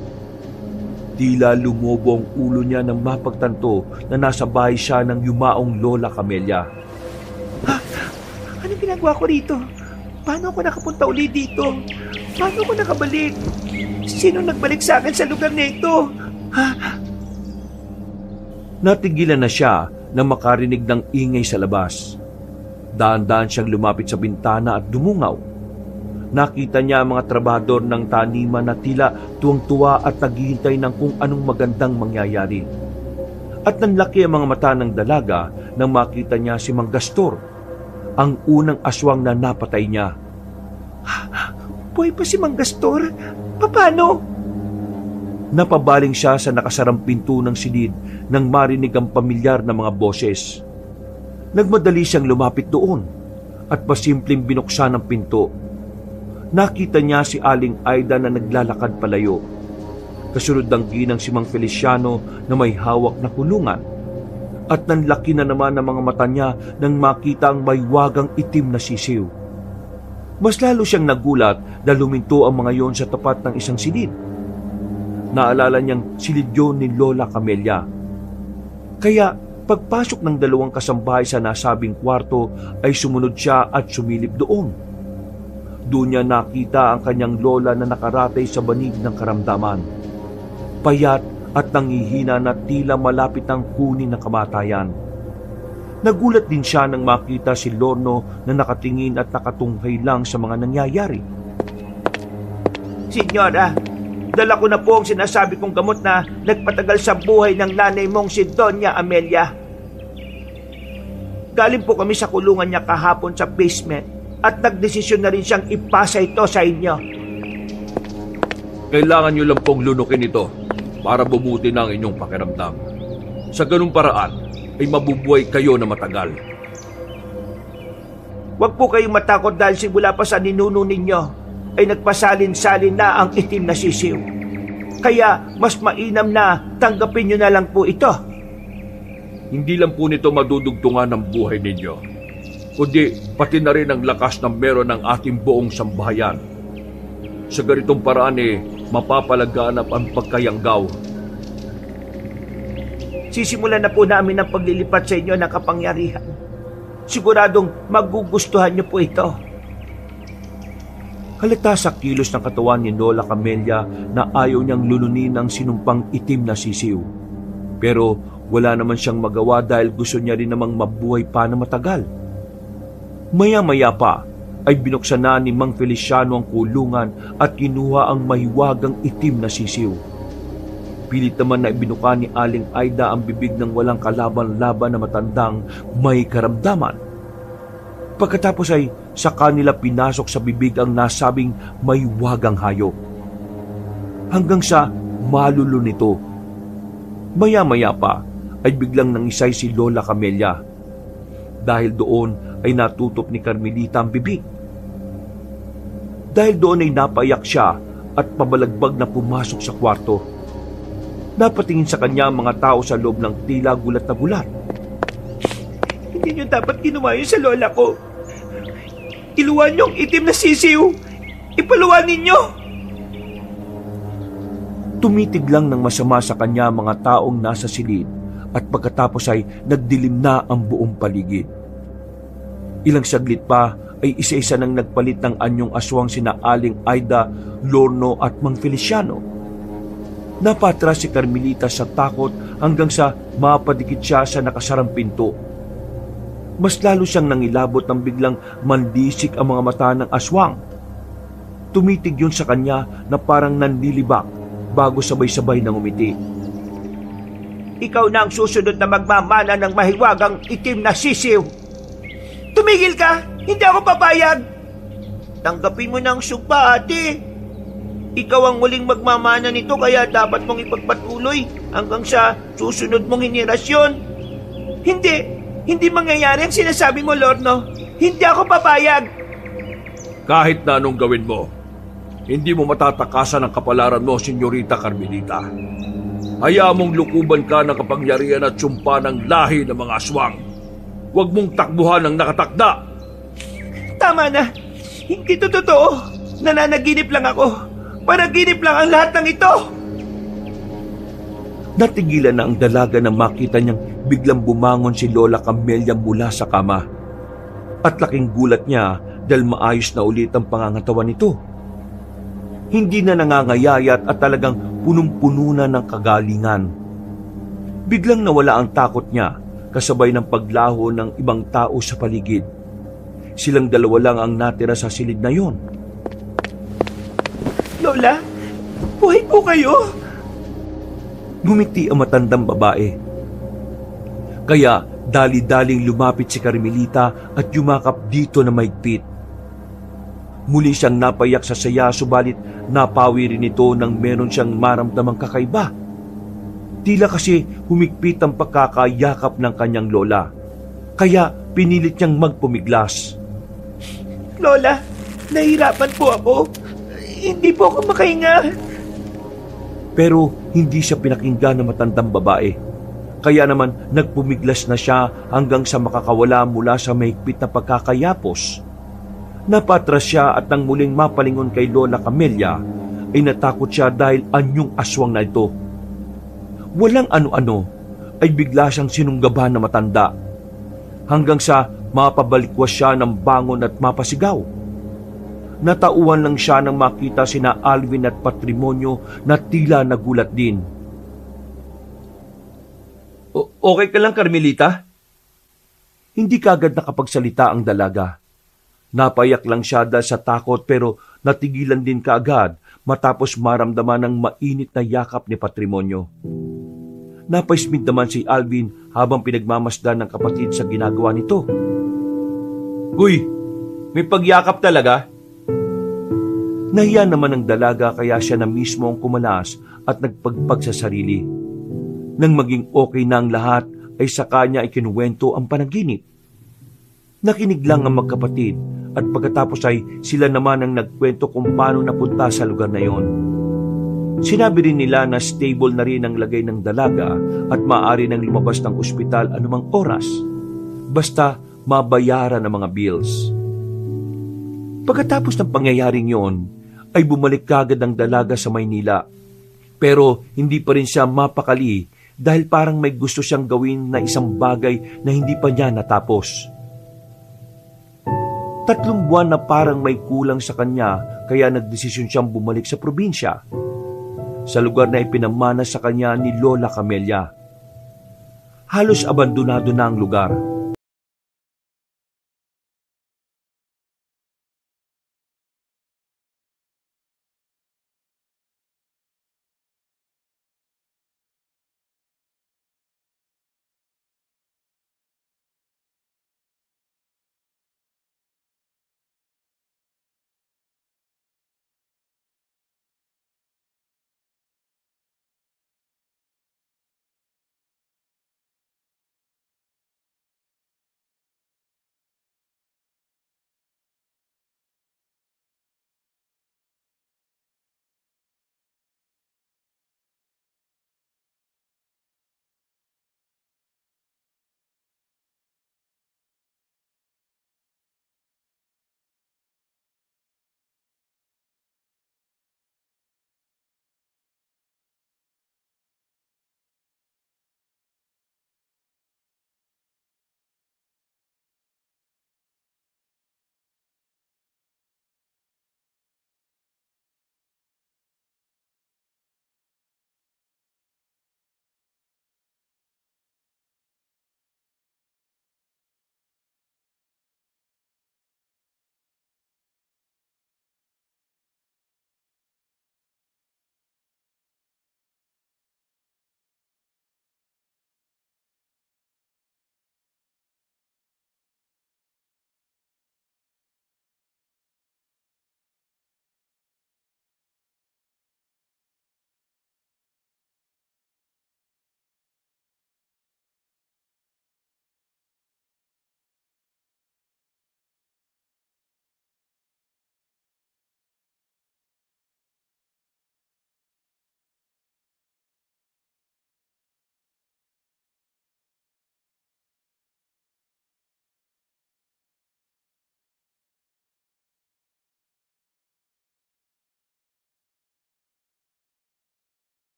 Tila lumobo ang ulo niya nang mapagtanto na nasa bahay siya ng yumaong Lola Camelia. Ha? Anong ginagawa ko rito? Paano ako nakapunta uli dito? Paano ako nakabalik? Sino nagbalik sa akin sa lugar na ito? Ha? Natigilan na siya nang makarinig ng ingay sa labas. Daan-daan siyang lumapit sa bintana at dumungaw. Nakita niya ang mga trabahador ng taniman na tila tuwang-tuwa at naghihintay ng kung anong magandang mangyayari. At nanlaki ang mga mata ng dalaga nang makita niya si Mang Gastor, ang unang aswang na napatay niya. Buhay pa si Mang Gastor? Paano? Napabaling siya sa nakasarang pinto ng silid nang marinig ang pamilyar na mga boses. Nagmadali siyang lumapit doon at pasimpleng binuksan ang pinto. Nakita niya si Aling Aida na naglalakad palayo. Kasunod ng ginang si Mang Feliciano na may hawak na kulungan. At nanlaki na naman ang mga mata niya nang makita ang may wagang itim na sisiw. Mas lalo siyang nagulat dahil luminto ang mga yon sa tapat ng isang silid. Naalala niyang silid yun ni Lola Camelia. Kaya pagpasok ng dalawang kasambahay sa nasabing kwarto ay sumunod siya at sumilip doon. Doon niya nakita ang kanyang lola na nakaratay sa banig ng karamdaman. Payat at nangihina na tila malapit ang kunin ng kamatayan. Nagulat din siya nang makita si Lorno na nakatingin at nakatunghay lang sa mga nangyayari. Senyora, dala ko na po ang sinasabi kong gamot na nagpatagal sa buhay ng nanay mong si Doña Amelia. Galing po kami sa kulungan niya kahapon sa basement. At nagdesisyon na rin siyang ipasa ito sa inyo. Kailangan nyo lang pong lunukin ito para bumuti na ang inyong pakiramdam. Sa ganung paraan ay mabubuhay kayo na matagal. Huwag po kayong matakot dahil simula pa sa ninuno ninyo ay nagpasalin-salin na ang itim na sisiw. Kaya mas mainam na tanggapin nyo na lang po ito. Hindi lang po nito madudugtungan ang buhay ninyo, kundi pati na rin ang lakas ng meron ng ating buong sambahayan. Sa ganitong paraan mapapalaganap ang pagkayanggaw. sisimulan na po namin ang paglilipat sa inyo ng kapangyarihan. Siguradong magugustuhan niyo po ito. Halata sa kilos ng katawan ni Lola Camelia na ayaw niyang lulunin ang sinumpang itim na sisiw. Pero wala naman siyang magawa dahil gusto niya rin namang mabuhay pa na matagal. Maya-maya pa ay binuksan na ni Mang Feliciano ang kulungan at kinuha ang mahiwagang itim na sisiw. Pilit naman na ibinuka ni Aling Aida ang bibig ng walang kalaban-laban na matandang may karamdaman. Pagkatapos ay sa kanila pinasok sa bibig ang nasabing mahiwagang hayop. Hanggang sa malulo nito. Maya-maya pa ay biglang nangisay si Lola Camelia. Dahil doon ay natutop ni Carmelita ang bibig. Dahil doon ay napayak siya at pabalagbag na pumasok sa kwarto. Napatingin sa kanya ang mga tao sa loob ng tila gulat na gulat. Hindi niyo dapat ginawa yun sa lola ko. Iluwan niyong itim na sisiw. Ipaluwan ninyo. Tumitig lang ng masama sa kanya ang mga taong nasa silid at pagkatapos ay nagdilim na ang buong paligid. Ilang saglit pa ay isa-isa nang nagpalit ng anyong aswang sina Aling Aida, Lorno at Mang Feliciano. Napatras si Carmelita sa takot hanggang sa mapadikit siya sa nakasarang pinto. Mas lalo siyang nangilabot nang biglang mandisik ang mga mata ng aswang. Tumitig yun sa kanya na parang nanlilibak bago sabay-sabay nang umiti. Ikaw na ang susunod na magmamana ng mahiwagang itim na sisiw. Tumigil ka! Hindi ako papayag! Tanggapin mo na ang sugpa, ate. Ikaw ang muling magmamana nito kaya dapat mong ipagpatuloy hanggang sa susunod mong henerasyon. Hindi mangyayari ang sinasabi mo, Lorno. Hindi ako papayag. Kahit na anong gawin mo, hindi mo matatakasan ang kapalaran mo, Senyorita Carmelita. Hayaan mong lukuban ka ng kapangyarihan at sumpa ng lahi ng mga aswang. Huwag mong takbuhan ang nakatakda. Tama na. Hindi to totoo. Nananaginip lang ako. Panaginip lang ang lahat ng ito. Natigilan na ang dalaga na makita niyang biglang bumangon si Lola Camelia mula sa kama. At laking gulat niya dahil maayos na ulit ang pangangatawan nito. Hindi na nangangayayat at talagang punong-puno na ng kagalingan. Biglang nawala ang takot niya kasabay ng paglaho ng ibang tao sa paligid. Silang dalawa lang ang natira sa silid na yon. Lola, buhay po kayo? Ngumiti ang matandang babae. Kaya dali-daling lumapit si Carmelita at yumakap dito na mahigpit. Muli siyang napayak sa saya subalit napawi rin ito nang meron siyang maramdamang kakaiba. Tila kasi humigpit ang pagkakayakap ng kanyang lola. Kaya pinilit niyang magpumiglas. Lola, nahihirapan po ako. Hindi po ako makahinga. Pero hindi siya pinakinggan ng matandang babae. Kaya naman nagpumiglas na siya hanggang sa makakawala mula sa mahigpit na pagkakayapos. Napatras siya at nang muling mapalingon kay Lola Camelia ay natakot siya dahil anyong aswang na ito. Walang ano-ano ay bigla siyang sinunggaban na matanda hanggang sa mapabalikwas siya ng bangon at mapasigaw. Natauhan lang siya nang makita sina Alvin at Patrimonio na tila nagulat din. Okay ka lang, Carmelita? Hindi kagad nakapagsalita ang dalaga. Napayak lang siya dahil sa takot pero natigilan din kaagad matapos maramdaman ng mainit na yakap ni Patrimonio. Napaismid naman si Alvin habang pinagmamasdan ng kapatid sa ginagawa nito. Uy, may pagyakap talaga? Nahiya naman ang dalaga kaya siya na mismo ang kumalas at nagpagpag sa sarili. Nang maging okay na ang lahat ay sa kanya ay kinuwento ang panaginip. Nakinig lang ang magkapatid at pagkatapos ay sila naman ang nagkwento kung paano napunta sa lugar na yon. Sinabi rin nila na stable na rin ang lagay ng dalaga at maaari nang lumabas ng ospital anumang oras. Basta mabayaran ang mga bills. Pagkatapos ng pangyayaring yon, ay bumalik kagad ang dalaga sa Maynila. Pero hindi pa rin siya mapakali dahil parang may gusto siyang gawin na isang bagay na hindi pa niya natapos. 3 buwan na parang may kulang sa kanya kaya nagdesisyon siyang bumalik sa probinsya, sa lugar na ipinamana sa kanya ni Lola Camelia. Halos abandonado na ang lugar.